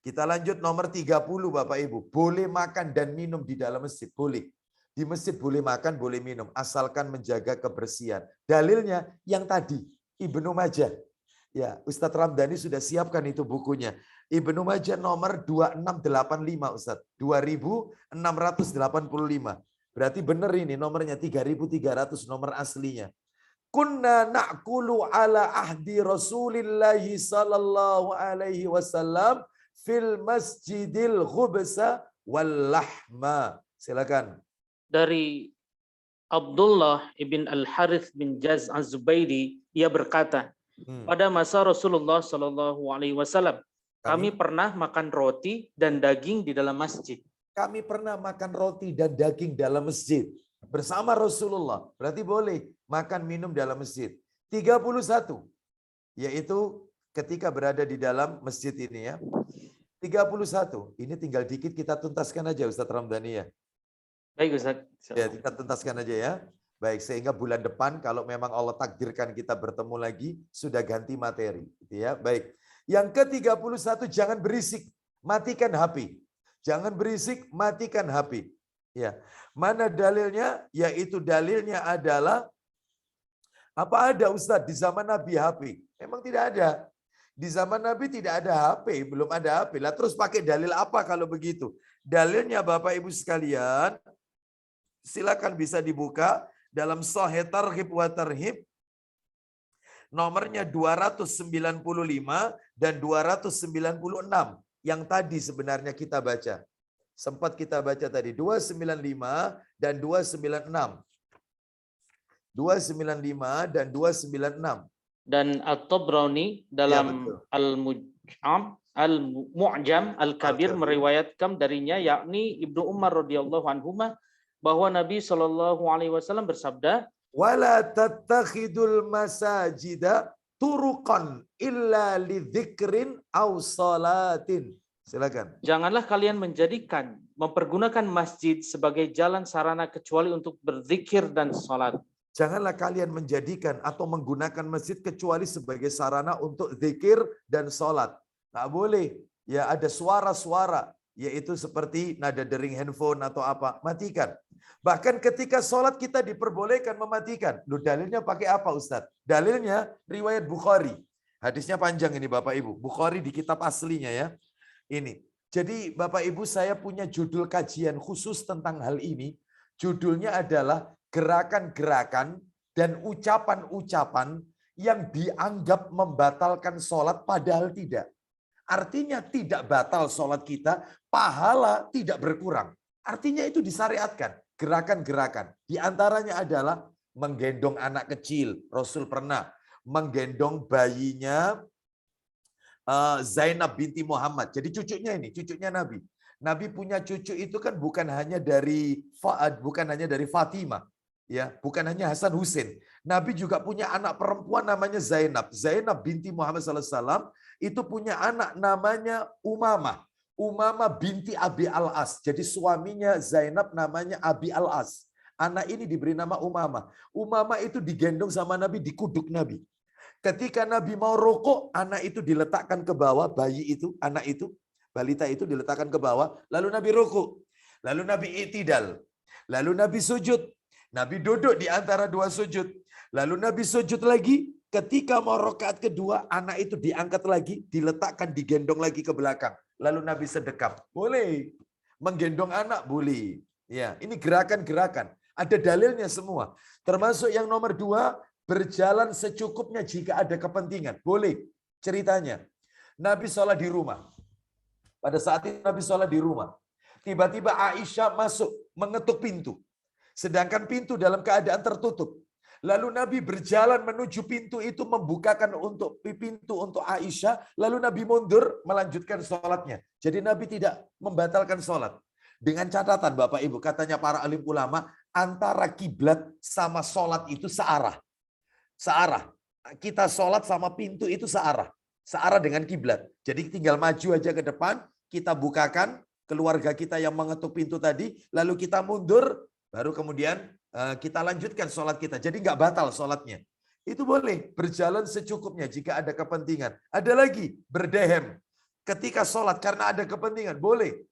Kita lanjut nomor 30 Bapak Ibu. Boleh makan dan minum di dalam masjid. Boleh. Di masjid boleh makan, boleh minum. Asalkan menjaga kebersihan. Dalilnya yang tadi, Ibnu Majah. Ya, Ustadz Ramdhani sudah siapkan itu bukunya. Ibnu Majah nomor 2685 Ustadz. 2685. Berarti benar ini nomornya 3300 nomor aslinya. Kunna na'kulu ala ahdi Rasulillahi sallallahu alaihi wasallam fil masjidil khubsa wal lahma. Silakan. Dari Abdullah ibn Al-Harith bin Jaz Az-Zubaidi, ia berkata, pada masa Rasulullah Shallallahu Alaihi Wasallam, kami pernah makan roti dan daging di dalam masjid. Kami pernah makan roti dan daging dalam masjid bersama Rasulullah. Berarti boleh makan minum dalam masjid. 31, yaitu ketika berada di dalam masjid ini ya. 31, ini tinggal dikit kita tuntaskan aja Ustadz Ramdhani ya. Baik Ustadz. Ya, kita tuntaskan aja ya. Baik, sehingga bulan depan kalau memang Allah takdirkan kita bertemu lagi, sudah ganti materi. Gitu ya. Baik. Yang ke-31, jangan berisik, matikan HP. Jangan berisik, matikan HP. Ya. Mana dalilnya? Yaitu dalilnya adalah, apa ada Ustadz di zaman Nabi HP? Memang tidak ada. Di zaman Nabi tidak ada HP, belum ada HP. Lah terus pakai dalil apa kalau begitu? Dalilnya Bapak Ibu sekalian, silakan bisa dibuka dalam Sahih Targhib wa Tarhib, nomornya 295 dan 296. Yang tadi sebenarnya kita baca. Sempat kita baca tadi, 295 dan 296. 295 dan 296. Dan At-Tabrani dalam Al-Mu'jam Al-Kabir meriwayatkan darinya, yakni Ibnu Umar radhiyallahu anhuma, bahwa Nabi Shallallahu Alaihi Wasallam bersabda, "Wala tattakhidul masajida turuqan illa lidzikrin aw salatin." Silakan. Janganlah kalian mempergunakan masjid sebagai jalan sarana kecuali untuk berzikir dan sholat. Janganlah kalian menjadikan atau menggunakan masjid kecuali sebagai sarana untuk zikir dan sholat. Tak boleh. Ya ada suara-suara, yaitu seperti nada dering handphone atau apa, matikan. Bahkan ketika sholat kita diperbolehkan mematikan. Loh, dalilnya pakai apa Ustadz? Dalilnya riwayat Bukhari. Hadisnya panjang ini Bapak Ibu. Bukhari di kitab aslinya ya. Ini. Jadi Bapak Ibu, saya punya judul kajian khusus tentang hal ini. Judulnya adalah gerakan-gerakan dan ucapan-ucapan yang dianggap membatalkan sholat padahal tidak. Artinya tidak batal sholat kita, pahala tidak berkurang. Artinya itu disyariatkan. Gerakan-gerakan. Di antaranya adalah menggendong anak kecil. Rasul pernah menggendong bayinya Zainab binti Muhammad. Jadi cucunya ini, cucunya Nabi. Nabi punya cucu itu kan bukan hanya dari Fatimah, ya, bukan hanya Hasan Husain. Nabi juga punya anak perempuan namanya Zainab. Zainab binti Muhammad SAW itu punya anak namanya Umamah. Umamah binti Abi Al-As. Jadi suaminya Zainab namanya Abi Al-As. Anak ini diberi nama Umamah. Umamah itu digendong sama Nabi, dikuduk Nabi. Ketika Nabi mau rukuk, anak itu diletakkan ke bawah, bayi itu, anak itu, balita itu diletakkan ke bawah, lalu Nabi rukuk. Lalu Nabi i'tidal. Lalu Nabi sujud. Nabi duduk di antara dua sujud. Lalu Nabi sujud lagi. Ketika mau rakaat kedua, anak itu diangkat lagi, diletakkan, digendong lagi ke belakang. Lalu Nabi sedekap. Boleh. Menggendong anak boleh. Ya, ini gerakan-gerakan. Ada dalilnya semua. Termasuk yang nomor 2, berjalan secukupnya jika ada kepentingan. Boleh. Ceritanya, Nabi sholat di rumah. Pada saat itu Nabi sholat di rumah. Tiba-tiba Aisyah masuk mengetuk pintu. Sedangkan pintu dalam keadaan tertutup. Lalu Nabi berjalan menuju pintu itu, membukakan pintu untuk Aisyah. Lalu Nabi mundur melanjutkan sholatnya. Jadi Nabi tidak membatalkan sholat. Dengan catatan Bapak Ibu, katanya para alim ulama, antara kiblat sama sholat itu searah. Searah. Kita sholat sama pintu itu searah. Searah dengan kiblat. Jadi tinggal maju aja ke depan, kita bukakan keluarga kita yang mengetuk pintu tadi, lalu kita mundur, baru kemudian kita lanjutkan sholat kita. Jadi nggak batal sholatnya. Itu boleh berjalan secukupnya jika ada kepentingan. Ada lagi berdehem ketika sholat karena ada kepentingan. Boleh.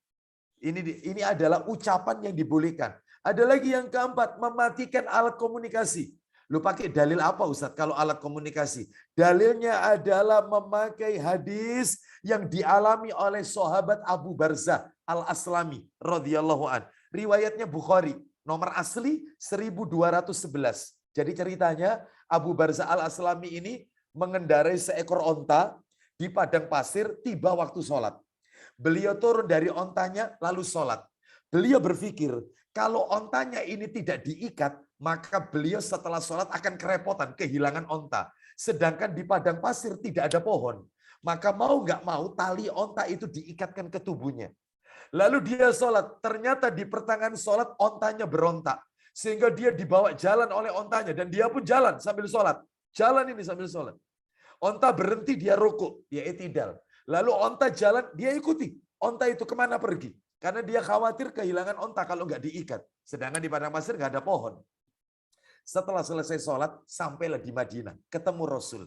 Ini adalah ucapan yang dibolehkan. Ada lagi yang keempat, mematikan alat komunikasi. Lu pakai dalil apa Ustadz kalau alat komunikasi? Dalilnya adalah memakai hadis yang dialami oleh sahabat Abu Barzah Al-Aslami radhiyallahu an. Riwayatnya Bukhari, nomor asli 1211. Jadi ceritanya Abu Barzah Al-Aslami ini mengendarai seekor onta di padang pasir, tiba waktu sholat. Beliau turun dari ontanya lalu sholat. Beliau berpikir, kalau ontanya ini tidak diikat, maka beliau setelah sholat akan kerepotan, kehilangan onta. Sedangkan di padang pasir tidak ada pohon. Maka mau nggak mau tali onta itu diikatkan ke tubuhnya. Lalu dia sholat. Ternyata di pertengahan sholat ontanya berontak. Sehingga dia dibawa jalan oleh ontanya. Dan dia pun jalan sambil sholat. Jalan ini sambil sholat. Onta berhenti, dia rukuk, dia i'tidal. Lalu onta jalan, dia ikuti. Onta itu kemana pergi? Karena dia khawatir kehilangan onta kalau nggak diikat. Sedangkan di padang pasir nggak ada pohon. Setelah selesai sholat, sampailah di Madinah. Ketemu Rasul.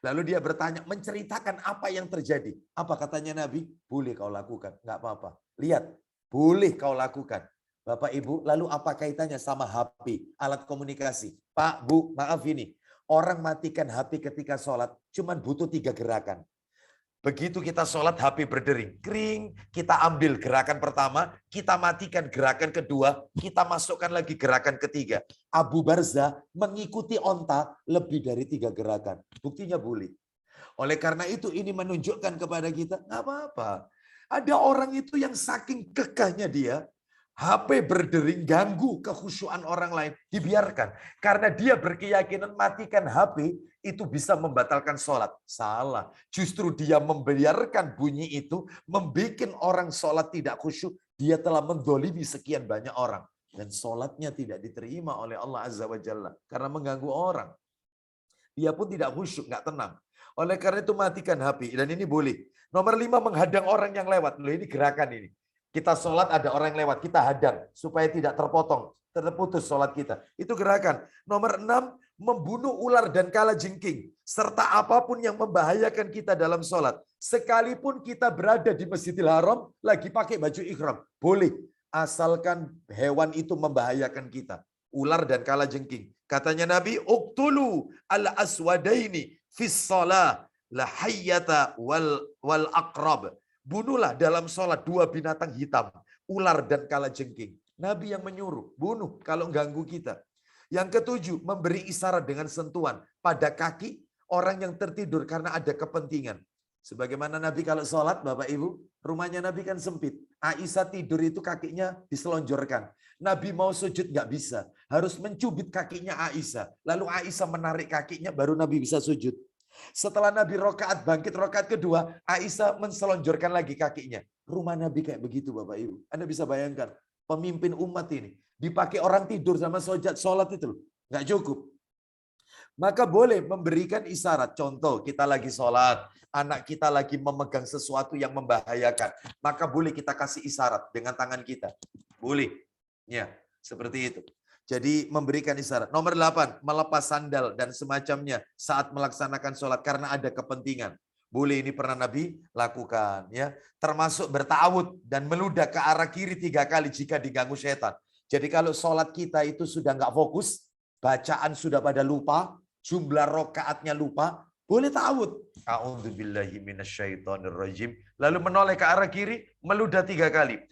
Lalu dia bertanya, menceritakan apa yang terjadi. Apa katanya Nabi? Boleh kau lakukan, nggak apa-apa. Lihat, boleh kau lakukan. Bapak Ibu, lalu apa kaitannya sama HP, alat komunikasi? Pak, Bu, maaf ini. Orang matikan HP ketika sholat, cuman butuh 3 gerakan. Begitu kita sholat, HP berdering. Kring, kita ambil gerakan pertama, kita matikan gerakan kedua, kita masukkan lagi gerakan ketiga. Abu Barzah mengikuti onta lebih dari 3 gerakan. Buktinya boleh. Oleh karena itu ini menunjukkan kepada kita, nggak apa-apa. Ada orang itu yang saking kekehnya dia, HP berdering ganggu kekhusyuan orang lain, dibiarkan. Karena dia berkeyakinan matikan HP itu bisa membatalkan sholat. Salah. Justru dia membiarkan bunyi itu, membuat orang sholat tidak khusyuk. Dia telah mendolimi sekian banyak orang. Dan sholatnya tidak diterima oleh Allah Azza wa Jalla. Karena mengganggu orang. Dia pun tidak khusyuk, nggak tenang. Oleh karena itu matikan HP. Dan ini boleh. Nomor 5, menghadang orang yang lewat. Loh, ini gerakan ini. Kita sholat ada orang yang lewat, kita hadang supaya tidak terpotong, terputus sholat kita. Itu gerakan. Nomor 6, membunuh ular dan kalajengking. Serta apapun yang membahayakan kita dalam sholat. Sekalipun kita berada di Masjidil Haram, lagi pakai baju ihram. Boleh, asalkan hewan itu membahayakan kita. Ular dan kalajengking. Katanya Nabi, uqtulu al-aswadaini fis shalah la hayyata wal aqrab. Bunuhlah dalam sholat 2 binatang hitam, ular dan kalajengking. Nabi yang menyuruh, bunuh kalau ganggu kita. Yang ketujuh, memberi isyarat dengan sentuhan pada kaki orang yang tertidur karena ada kepentingan. Sebagaimana Nabi kalau sholat, Bapak Ibu, rumahnya Nabi kan sempit. Aisyah tidur itu kakinya diselonjorkan. Nabi mau sujud nggak bisa, harus mencubit kakinya Aisyah. Lalu Aisyah menarik kakinya, baru Nabi bisa sujud. Setelah Nabi rokaat bangkit rokaat kedua, Aisyah menselonjorkan lagi kakinya. Rumah Nabi kayak begitu Bapak Ibu. Anda bisa bayangkan, pemimpin umat ini dipakai orang tidur sama sholat itu nggak cukup. Maka boleh memberikan isyarat. Contoh, kita lagi sholat, anak kita lagi memegang sesuatu yang membahayakan. Maka boleh kita kasih isyarat dengan tangan kita. Boleh. Ya, seperti itu. Jadi memberikan isyarat. Nomor 8, melepas sandal dan semacamnya saat melaksanakan sholat karena ada kepentingan. Boleh, ini pernah Nabi lakukan. Ya, termasuk bertawud dan meludah ke arah kiri 3 kali jika diganggu setan. Jadi kalau sholat kita itu sudah nggak fokus, bacaan sudah pada lupa, jumlah rokaatnya lupa, boleh ta'awud. A'udzubillahi minasyaitonirrajim. Lalu menoleh ke arah kiri, meludah 3 kali.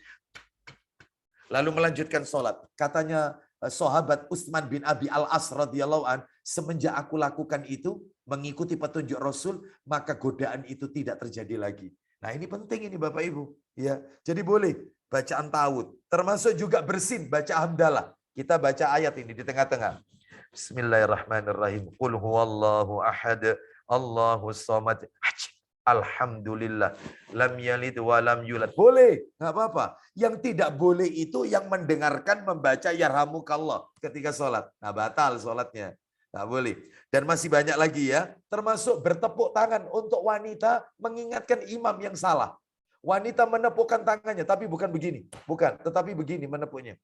Lalu melanjutkan sholat. Katanya sahabat Utsman bin Abi Al-As radhiyallahu an, semenjak aku lakukan itu, mengikuti petunjuk Rasul, maka godaan itu tidak terjadi lagi. Nah ini penting ini Bapak Ibu. Ya, jadi boleh bacaan ta'awud. Termasuk juga bersin, baca hamdalah. Kita baca ayat ini di tengah-tengah. Bismillahirrahmanirrahim. Qul huwallahu ahad, Allahus samad. Alhamdulillah. Lam yalid wa lam yulad. Boleh, nggak apa-apa. Yang tidak boleh itu yang mendengarkan membaca yarhamukallah ketika sholat. Nah, batal sholatnya. Nggak boleh. Dan masih banyak lagi ya. Termasuk bertepuk tangan untuk wanita mengingatkan imam yang salah. Wanita menepukkan tangannya, tapi bukan begini. Bukan, tetapi begini menepuknya.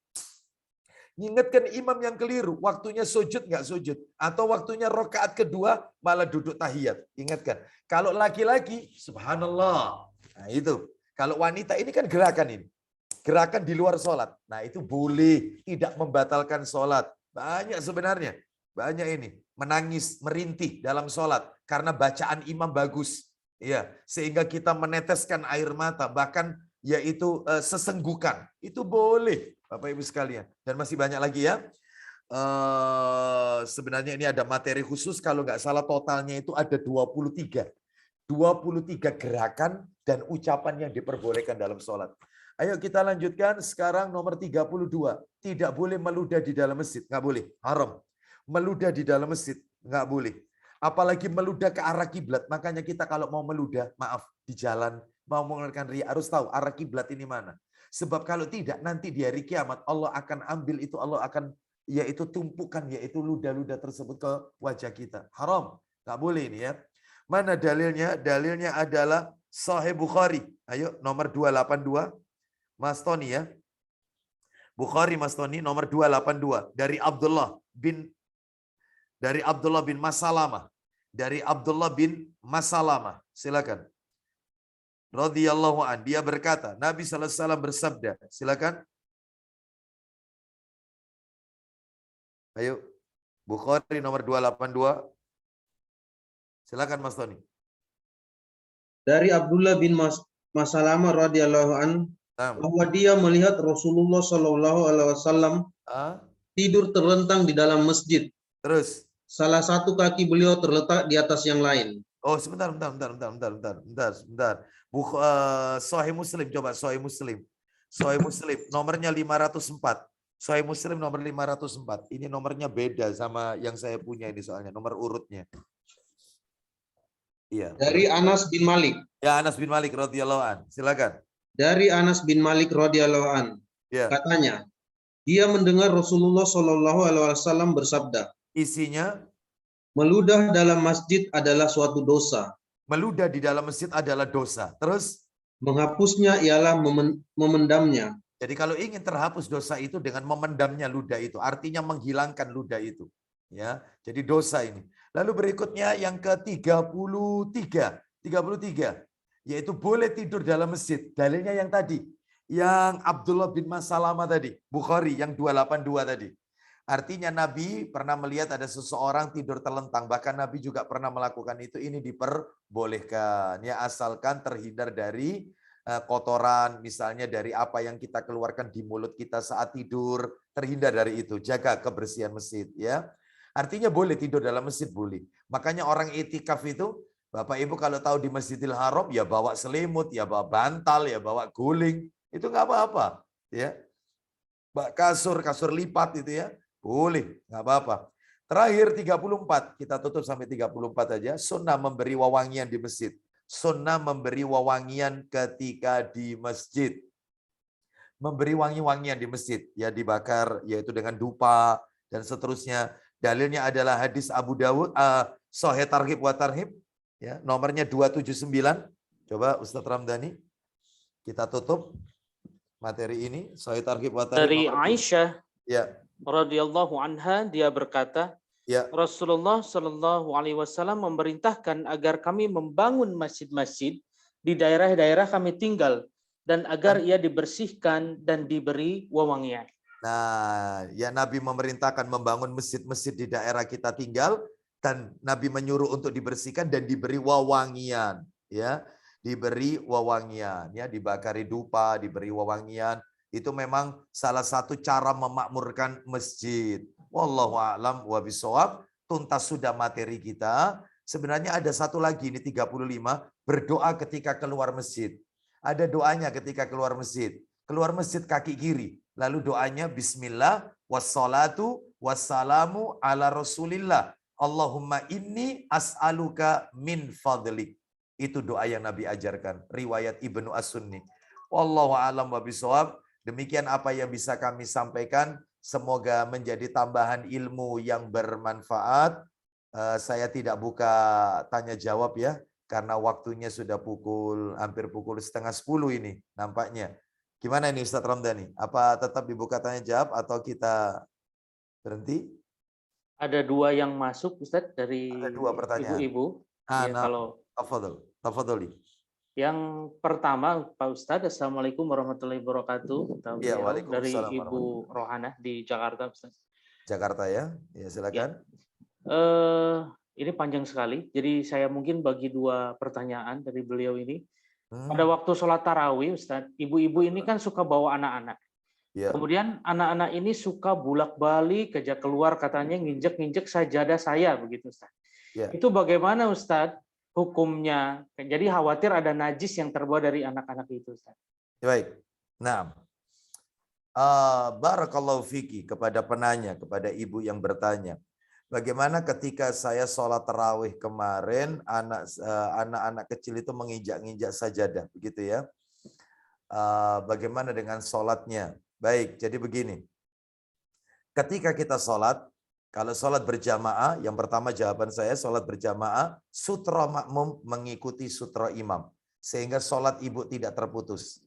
Ngingetkan imam yang keliru, waktunya sujud nggak sujud, atau waktunya rokaat kedua malah duduk tahiyat. Ingatkan, kalau laki-laki, subhanallah. Nah itu, kalau wanita ini kan gerakan ini, gerakan di luar sholat. Nah itu boleh, tidak membatalkan sholat. Banyak sebenarnya, banyak ini menangis, merintih dalam sholat karena bacaan imam bagus, ya, sehingga kita meneteskan air mata, bahkan yaitu sesenggukan, itu boleh. Bapak Ibu sekalian. Dan masih banyak lagi ya. Sebenarnya ini ada materi khusus. Kalau nggak salah totalnya itu ada 23. 23 gerakan dan ucapan yang diperbolehkan dalam sholat. Ayo kita lanjutkan. Sekarang nomor 32. Tidak boleh meludah di dalam masjid. Nggak boleh. Haram. Meludah di dalam masjid. Nggak boleh. Apalagi meludah ke arah kiblat. Makanya kita kalau mau meludah, maaf, di jalan, mau mengeluarkan ria, harus tahu arah kiblat ini mana. Sebab kalau tidak, nanti di hari kiamat Allah akan ambil itu, Allah akan yaitu tumpukan, yaitu ludah-ludah tersebut ke wajah kita. Haram, nggak boleh ini ya. Mana dalilnya? Dalilnya adalah Sahih Bukhari. Ayo nomor 282, Mas Tony ya. Bukhari Mas Tony nomor 282 dari Abdullah bin Masalamah. Dari Abdullah bin Masalamah. Silakan. Radhiyallahu an, dia berkata, Nabi sallallahu alaihi wasallam bersabda, silakan. Ayo, Bukhari nomor 282. Silakan Mas Tony. Dari Abdullah bin Masalamah radhiyallahu an, bahwa dia melihat Rasulullah Shallallahu alaihi wasallam tidur terlentang di dalam masjid. Terus Salah satu kaki beliau terletak di atas yang lain. Oh, sebentar. Sahih Muslim, coba Sahih Muslim. Sahih Muslim, nomornya 504. Sahih Muslim nomor 504. Ini nomornya beda sama yang saya punya ini soalnya, nomor urutnya. Iya. Dari Anas bin Malik. Ya, Anas bin Malik radhiyallahu an. Silakan. Dari Anas bin Malik radhiyallahu an. Ya. Katanya, dia mendengar Rasulullah Shallallahu alaihi wasallam bersabda. Isinya, meludah dalam masjid adalah suatu dosa. Meludah di dalam masjid adalah dosa. Terus? Menghapusnya ialah memendamnya. Jadi kalau ingin terhapus dosa itu dengan memendamnya ludah itu, artinya menghilangkan ludah itu. Ya, jadi dosa ini. Lalu berikutnya yang ke-33, yaitu boleh tidur dalam masjid. Dalilnya yang tadi, yang Abdullah bin Masalamah tadi, Bukhari yang 282 tadi. Artinya Nabi pernah melihat ada seseorang tidur terlentang. Bahkan Nabi juga pernah melakukan itu. Ini diperbolehkan. Ya, asalkan terhindar dari kotoran misalnya dari apa yang kita keluarkan di mulut kita saat tidur, terhindar dari itu. Jaga kebersihan masjid ya. Artinya boleh tidur dalam masjid, boleh. Makanya orang itikaf itu, Bapak Ibu kalau tahu di Masjidil Haram ya bawa selimut, ya bawa bantal, ya bawa guling, itu nggak apa-apa ya. Kasur lipat itu ya, boleh, nggak apa-apa. Terakhir 34, kita tutup sampai 34 aja. Sunnah memberi wewangian di masjid. Sunnah memberi wewangian ketika di masjid. Memberi wangi-wangian di masjid, ya dibakar, yaitu dengan dupa dan seterusnya. Dalilnya adalah hadis Abu Dawud, Sahih Targhib wa Tarhib, ya, nomornya 279. Coba Ustadz Ramdhani, kita tutup materi ini. Sahih Targhib wa Tarhib. Dari Aisyah, ya, radhiyallahu anha, dia berkata, ya, Rasulullah Shallallahu Alaihi Wasallam memerintahkan agar kami membangun masjid-masjid di daerah-daerah kami tinggal dan agar ia dibersihkan dan diberi wewangian. Nah, ya Nabi memerintahkan membangun masjid-masjid di daerah kita tinggal dan Nabi menyuruh untuk dibersihkan dan diberi wewangian, ya, diberi wewangian, ya, dibakari dupa, diberi wewangian. Itu memang salah satu cara memakmurkan masjid. Wallahu a'lam wa bishawab. Tuntas sudah materi kita. Sebenarnya ada satu lagi, ini 35, berdoa ketika keluar masjid. Ada doanya ketika keluar masjid. Keluar masjid kaki kiri. Lalu doanya bismillah wassalatu wassalamu ala rasulillah. Allahumma inni as'aluka min fadlik. Itu doa yang Nabi ajarkan. Riwayat Ibnu As-Sunni. Wallahu a'lam wa bishawab. Demikian apa yang bisa kami sampaikan. Semoga menjadi tambahan ilmu yang bermanfaat. Saya tidak buka tanya jawab ya. Karena waktunya sudah hampir pukul 9:30 ini nampaknya. Gimana ini Ustadz Ramdhani? Apa tetap dibuka tanya jawab atau kita berhenti? Ada 2 yang masuk Ustadz dari ibu-ibu. Ya, kalau tafadhali. Yang pertama Pak Ustadz, Assalamualaikum warahmatullahi wabarakatuh. Ya, dari Ibu Rohana di Jakarta Ustadz. Jakarta ya, ya silakan. Ya. Ini panjang sekali, jadi saya mungkin bagi 2 pertanyaan dari beliau ini. Pada waktu sholat tarawih, Ustadz, ibu-ibu ini kan suka bawa anak-anak. Ya. Kemudian anak-anak ini suka bolak-balik kerja keluar katanya nginjek-nginjek sajadah saya begitu, Ustadz. Ya. Itu bagaimana Ustadz hukumnya? Jadi khawatir ada najis yang terbuat dari anak-anak itu, Ustadz. Baik. Nah, barakallahu fiki kepada penanya, kepada ibu yang bertanya. Bagaimana ketika saya sholat tarawih kemarin, anak-anak kecil itu menginjak-injak sajadah, begitu ya? Bagaimana dengan sholatnya? Baik, jadi begini. Ketika kita sholat, kalau sholat berjamaah, yang pertama jawaban saya, sholat berjamaah, sutra makmum mengikuti sutra imam. Sehingga sholat ibu tidak terputus.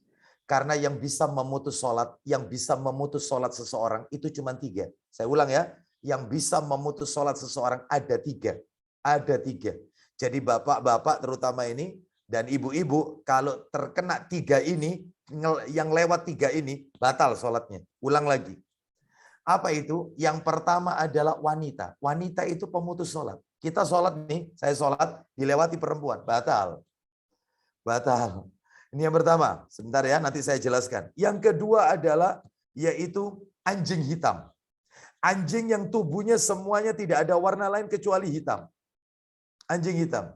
Karena yang bisa memutus sholat seseorang itu cuma 3. Saya ulang ya. Yang bisa memutus sholat seseorang ada 3. Ada 3. Jadi bapak-bapak terutama ini dan ibu-ibu kalau terkena 3 ini, yang lewat 3 ini batal sholatnya. Ulang lagi. Apa itu? Yang pertama adalah wanita. Wanita itu pemutus sholat. Kita sholat nih, saya sholat dilewati perempuan, batal. Batal. Ini yang pertama. Sebentar ya, nanti saya jelaskan. Yang kedua adalah yaitu anjing hitam. Anjing yang tubuhnya semuanya tidak ada warna lain kecuali hitam. Anjing hitam.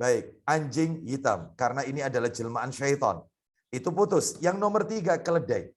Baik, anjing hitam. Karena ini adalah jelmaan syaitan. Itu putus. Yang nomor 3, keledai.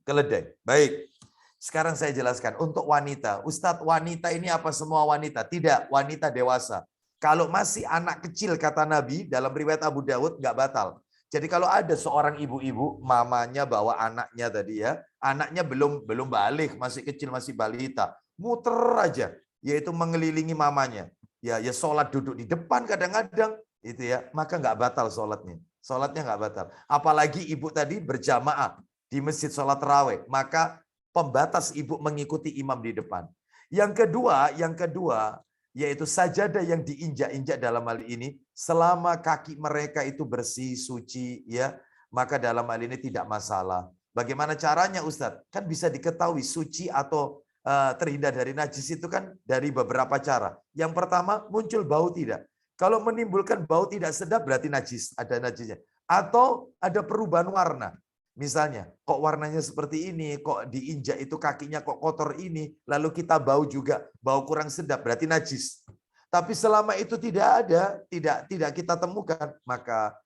Keledai. Baik. Sekarang saya jelaskan. Untuk wanita. Ustadz, wanita ini apa semua wanita? Tidak, wanita dewasa. Kalau masih anak kecil, kata Nabi, dalam riwayat Abu Dawud, nggak batal. Jadi kalau ada seorang ibu-ibu, mamanya bawa anaknya tadi ya, anaknya belum balik, masih kecil, masih balita, muter aja, yaitu mengelilingi mamanya. Ya sholat duduk di depan kadang-kadang, itu ya, maka nggak batal sholatnya. Sholatnya nggak batal. Apalagi ibu tadi berjamaah di masjid sholat tarawih, maka pembatas ibu mengikuti imam di depan. Yang kedua, yaitu sajadah yang diinjak-injak dalam hal ini selama kaki mereka itu bersih, suci ya, maka dalam hal ini tidak masalah. Bagaimana caranya Ustadz? Kan bisa diketahui suci atau terhindar dari najis itu kan dari beberapa cara. Yang pertama, muncul bau tidak? Kalau menimbulkan bau tidak sedap berarti najis, ada najisnya. Atau ada perubahan warna. Misalnya, kok warnanya seperti ini, kok diinjak itu kakinya kok kotor ini, lalu kita bau juga, bau kurang sedap, berarti najis. Tapi selama itu tidak ada, tidak kita temukan, maka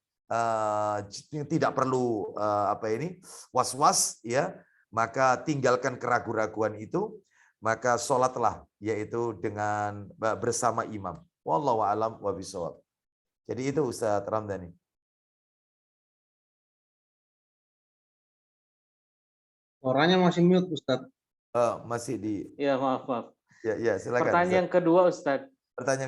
tidak perlu was-was, ya. Maka tinggalkan keraguan-raguan itu, maka sholatlah, yaitu dengan bersama imam. Wallahu a'lam wa bishawab. Jadi itu Ustaz Ramdhani. Suaranya masih mute, Ustaz. Masih di. Ya, maaf. Ya, silakan. Pertanyaan Ustaz. kedua, Ustaz.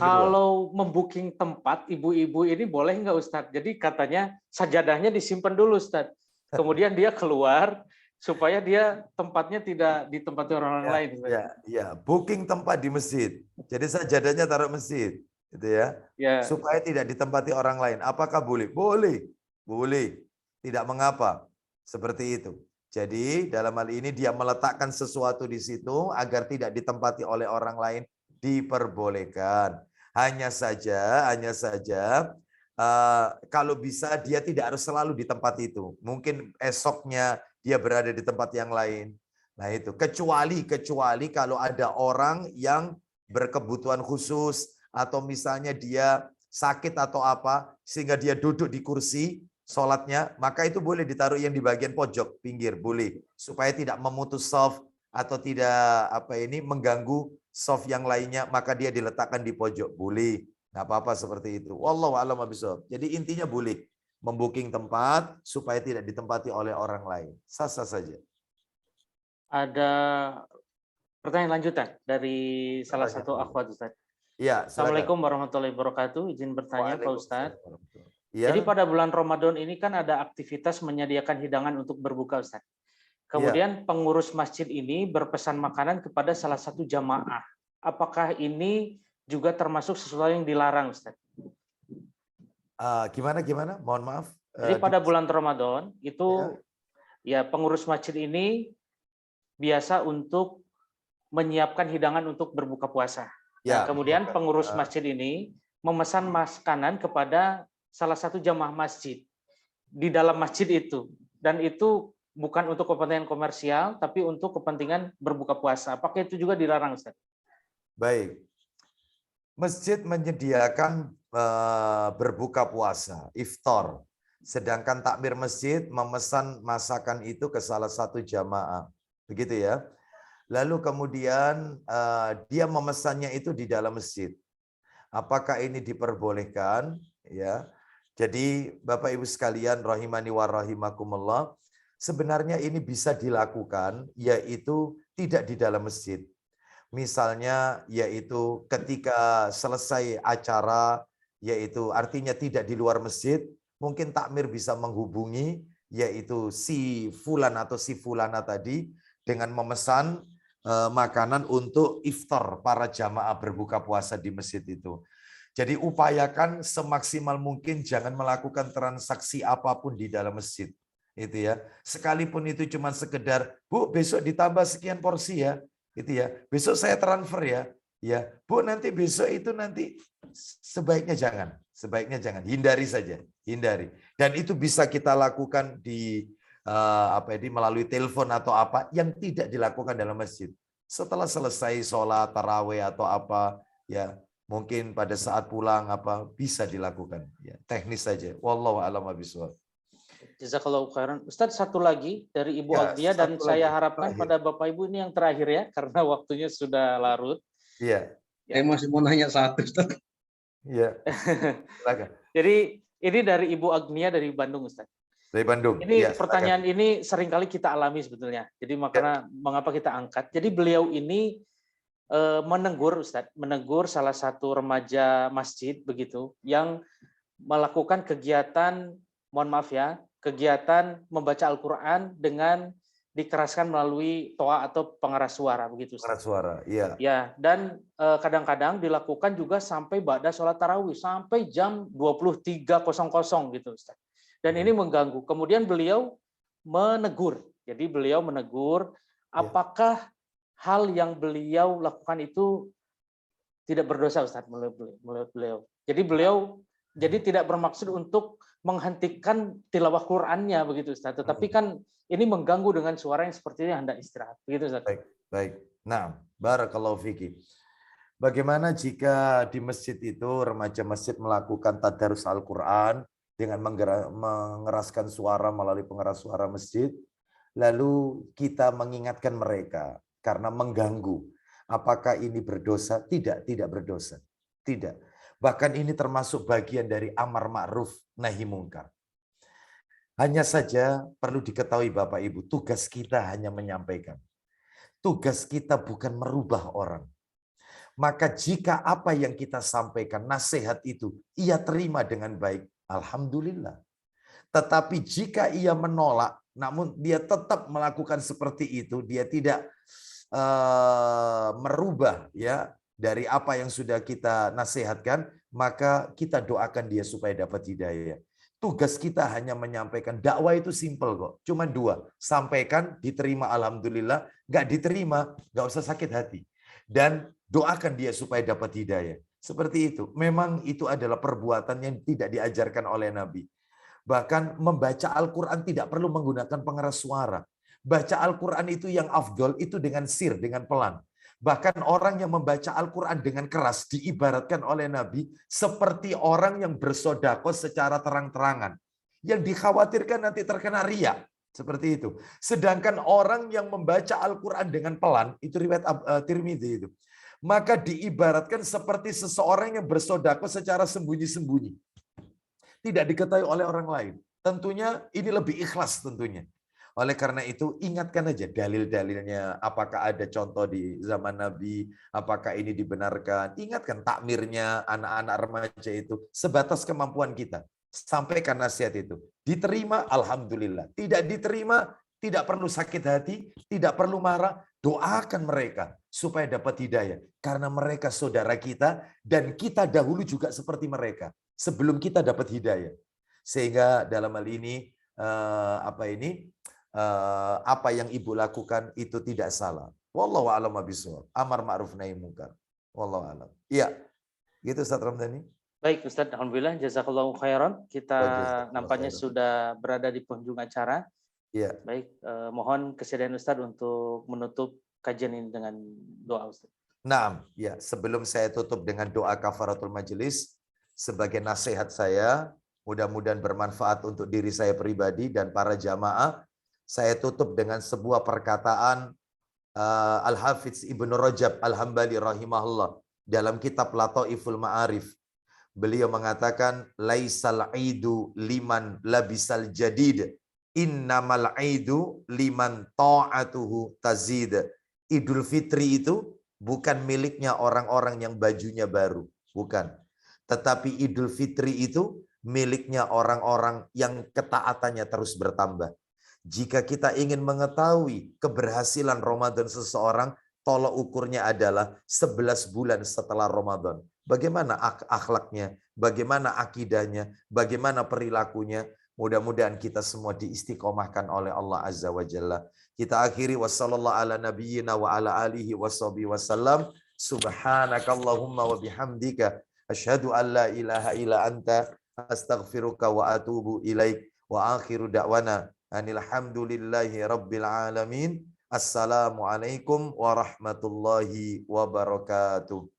Kalau membooking tempat, ibu-ibu ini boleh nggak, Ustaz? Jadi katanya sajadahnya disimpan dulu, Ustaz. Kemudian dia keluar supaya dia tempatnya tidak ditempati orang lain. Ya, booking tempat di masjid. Jadi sajadahnya taruh masjid, gitu ya. Supaya tidak ditempati orang lain. Apakah boleh? Boleh. Tidak mengapa. Seperti itu. Jadi dalam hal ini dia meletakkan sesuatu di situ agar tidak ditempati oleh orang lain, diperbolehkan. Hanya saja kalau bisa dia tidak harus selalu di tempat itu. Mungkin esoknya dia berada di tempat yang lain. Nah itu kecuali kalau ada orang yang berkebutuhan khusus atau misalnya dia sakit atau apa sehingga dia duduk di kursi sholatnya, maka itu boleh ditaruh yang di bagian pojok pinggir, boleh, supaya tidak memutus shaf atau tidak mengganggu shaf yang lainnya, maka dia diletakkan di pojok, boleh, nggak apa-apa seperti itu. Wallahu a'lam bishawab. Jadi intinya boleh membooking tempat supaya tidak ditempati oleh orang lain, sah-sah saja. Ada pertanyaan lanjutan dari salah satu akhwat, Ustaz. Ya, Assalamualaikum warahmatullahi wabarakatuh. Izin bertanya, Pak Ustaz. Ya. Jadi pada bulan Ramadan ini kan ada aktivitas menyediakan hidangan untuk berbuka, Ustaz. Kemudian pengurus masjid ini berpesan makanan kepada salah satu jamaah. Apakah ini juga termasuk sesuatu yang dilarang, Ustaz? Gimana? Mohon maaf. Jadi pada bulan Ramadan itu ya pengurus masjid ini biasa untuk menyiapkan hidangan untuk berbuka puasa. Nah, kemudian pengurus masjid ini memesan makanan kepada salah satu jamaah masjid di dalam masjid itu, dan itu bukan untuk kepentingan komersial tapi untuk kepentingan berbuka puasa. Apakah itu juga dilarang, Ustaz? Baik. Masjid menyediakan berbuka puasa, iftar. Sedangkan takmir masjid memesan masakan itu ke salah satu jamaah. Begitu ya. Lalu kemudian dia memesannya itu di dalam masjid. Apakah ini diperbolehkan? Ya. Jadi Bapak Ibu sekalian rahimani wa rahimakumullah, sebenarnya ini bisa dilakukan, yaitu tidak di dalam masjid. Misalnya yaitu ketika selesai acara, yaitu artinya tidak di luar masjid, mungkin takmir bisa menghubungi yaitu si fulan atau si fulana tadi dengan memesan makanan untuk iftar para jamaah berbuka puasa di masjid itu. Jadi upayakan semaksimal mungkin jangan melakukan transaksi apapun di dalam masjid. Itu ya. Sekalipun itu cuma sekedar, Bu, besok ditambah sekian porsi ya. Itu ya. Besok saya transfer ya. Ya, Bu, nanti besok itu nanti sebaiknya jangan. Hindari saja, hindari. Dan itu bisa kita lakukan di melalui telepon atau apa yang tidak dilakukan dalam masjid. Setelah selesai sholat tarawih atau apa, ya mungkin pada saat pulang apa bisa dilakukan, ya teknis saja. Wallahu a'lam bishawab. Jazakallahu khairan. Ustaz, satu lagi dari Ibu Agnia, dan saya harapkan pada Bapak Ibu ini yang terakhir ya, karena waktunya sudah larut. Iya. Saya masih mau nanya satu, Ustaz. Iya. Jadi ini dari Ibu Agnia dari Bandung, Ustaz. Dari Bandung. Ini pertanyaan ini seringkali kita alami sebetulnya. Jadi makanya mengapa kita angkat. Jadi beliau ini menegur, Ustaz, menegur salah satu remaja masjid begitu yang melakukan kegiatan, mohon maaf ya, kegiatan membaca Al-Qur'an dengan dikeraskan melalui toa atau pengeras suara begitu, Ustaz. Pengeras suara, iya. Ya, dan kadang-kadang dilakukan juga sampai ba'da sholat tarawih sampai jam 23.00 gitu, Ustaz. Dan ini mengganggu. Kemudian beliau menegur. Jadi beliau menegur apakah hal yang beliau lakukan itu tidak berdosa, Ustaz, menurut beliau. Jadi beliau jadi tidak bermaksud untuk menghentikan tilawah Qur'annya begitu Ustaz. Tetapi kan ini mengganggu dengan suara yang sepertinya hendak istirahat. Begitu Ustaz. Baik. Nah, barakallahu fiki. Bagaimana jika di masjid itu remaja masjid melakukan tadarus Al-Qur'an dengan mengeraskan suara melalui pengeras suara masjid, lalu kita mengingatkan mereka karena mengganggu. Apakah ini berdosa? Tidak berdosa. Tidak. Bahkan ini termasuk bagian dari amar ma'ruf nahi mungkar. Hanya saja perlu diketahui Bapak Ibu, tugas kita hanya menyampaikan. Tugas kita bukan merubah orang. Maka jika apa yang kita sampaikan, nasihat itu, ia terima dengan baik, alhamdulillah. Tetapi jika ia menolak, namun dia tetap melakukan seperti itu, dia tidak merubah ya dari apa yang sudah kita nasihatkan, maka kita doakan dia supaya dapat hidayah. Tugas kita hanya menyampaikan. Dakwah itu simple kok, cuma dua. Sampaikan, diterima alhamdulillah, nggak diterima, nggak usah sakit hati. Dan doakan dia supaya dapat hidayah. Seperti itu. Memang itu adalah perbuatan yang tidak diajarkan oleh Nabi. Bahkan membaca Al-Quran tidak perlu menggunakan pengeras suara. Baca Al-Quran itu yang afdol itu dengan sir, dengan pelan. Bahkan orang yang membaca Al-Quran dengan keras diibaratkan oleh Nabi seperti orang yang bersedekah secara terang-terangan. Yang dikhawatirkan nanti terkena riya. Seperti itu. Sedangkan orang yang membaca Al-Quran dengan pelan, itu riwayat Tirmidzi itu. Maka diibaratkan seperti seseorang yang bersedekah secara sembunyi-sembunyi. Tidak diketahui oleh orang lain. Tentunya ini lebih ikhlas tentunya. Oleh karena itu ingatkan aja dalil-dalilnya. Apakah ada contoh di zaman Nabi? Apakah ini dibenarkan? Ingatkan takmirnya anak-anak remaja itu. Sebatas kemampuan kita. Sampaikan nasihat itu. Diterima, alhamdulillah. Tidak diterima, tidak perlu sakit hati, tidak perlu marah. Doakan mereka supaya dapat hidayah. Karena mereka saudara kita dan kita dahulu juga seperti mereka. Sebelum kita dapat hidayah. Sehingga dalam hal ini, apa yang ibu lakukan itu tidak salah. Wallahu a'lam bishawab. Amar ma'ruf nahi munkar. Wallahu a'lam. Iya. Gitu Ustaz Ramdhani. Baik Ustaz, alhamdulillah jazakallahu khairan. Kita nampaknya sudah berada di penghujung acara. Iya. Baik, mohon kesediaan Ustaz untuk menutup kajian ini dengan doa Ustaz. Nah, ya, sebelum saya tutup dengan doa kafaratul majelis, sebagai nasihat saya, mudah-mudahan bermanfaat untuk diri saya pribadi dan para jamaah, saya tutup dengan sebuah perkataan Al-Hafidz Ibnu Rajab Al-Hambali rahimahullah dalam kitab Lataiful Ma'arif. Beliau mengatakan, laisal aidu liman labisal jadid, innamal aidu liman ta'atuhu tazid. Idul Fitri itu bukan miliknya orang-orang yang bajunya baru, bukan. Tetapi Idul Fitri itu miliknya orang-orang yang ketaatannya terus bertambah. Jika kita ingin mengetahui keberhasilan Ramadan seseorang, tolok ukurnya adalah 11 bulan setelah Ramadan. Bagaimana akhlaknya, bagaimana akidahnya, bagaimana perilakunya. Mudah-mudahan kita semua diistiqomahkan oleh Allah Azza wa Jalla. Kita akhiri wassallallahu ala nabiyyina wa ala alihi washabihi wasallam. Subhanakallahumma wa bihamdika asyhadu an la ilaha illa anta astaghfiruka wa atubu ilaik. Wa akhiru da'wana anil hamdulillahi rabbil alamin. Assalamualaikum warahmatullahi wabarakatuh.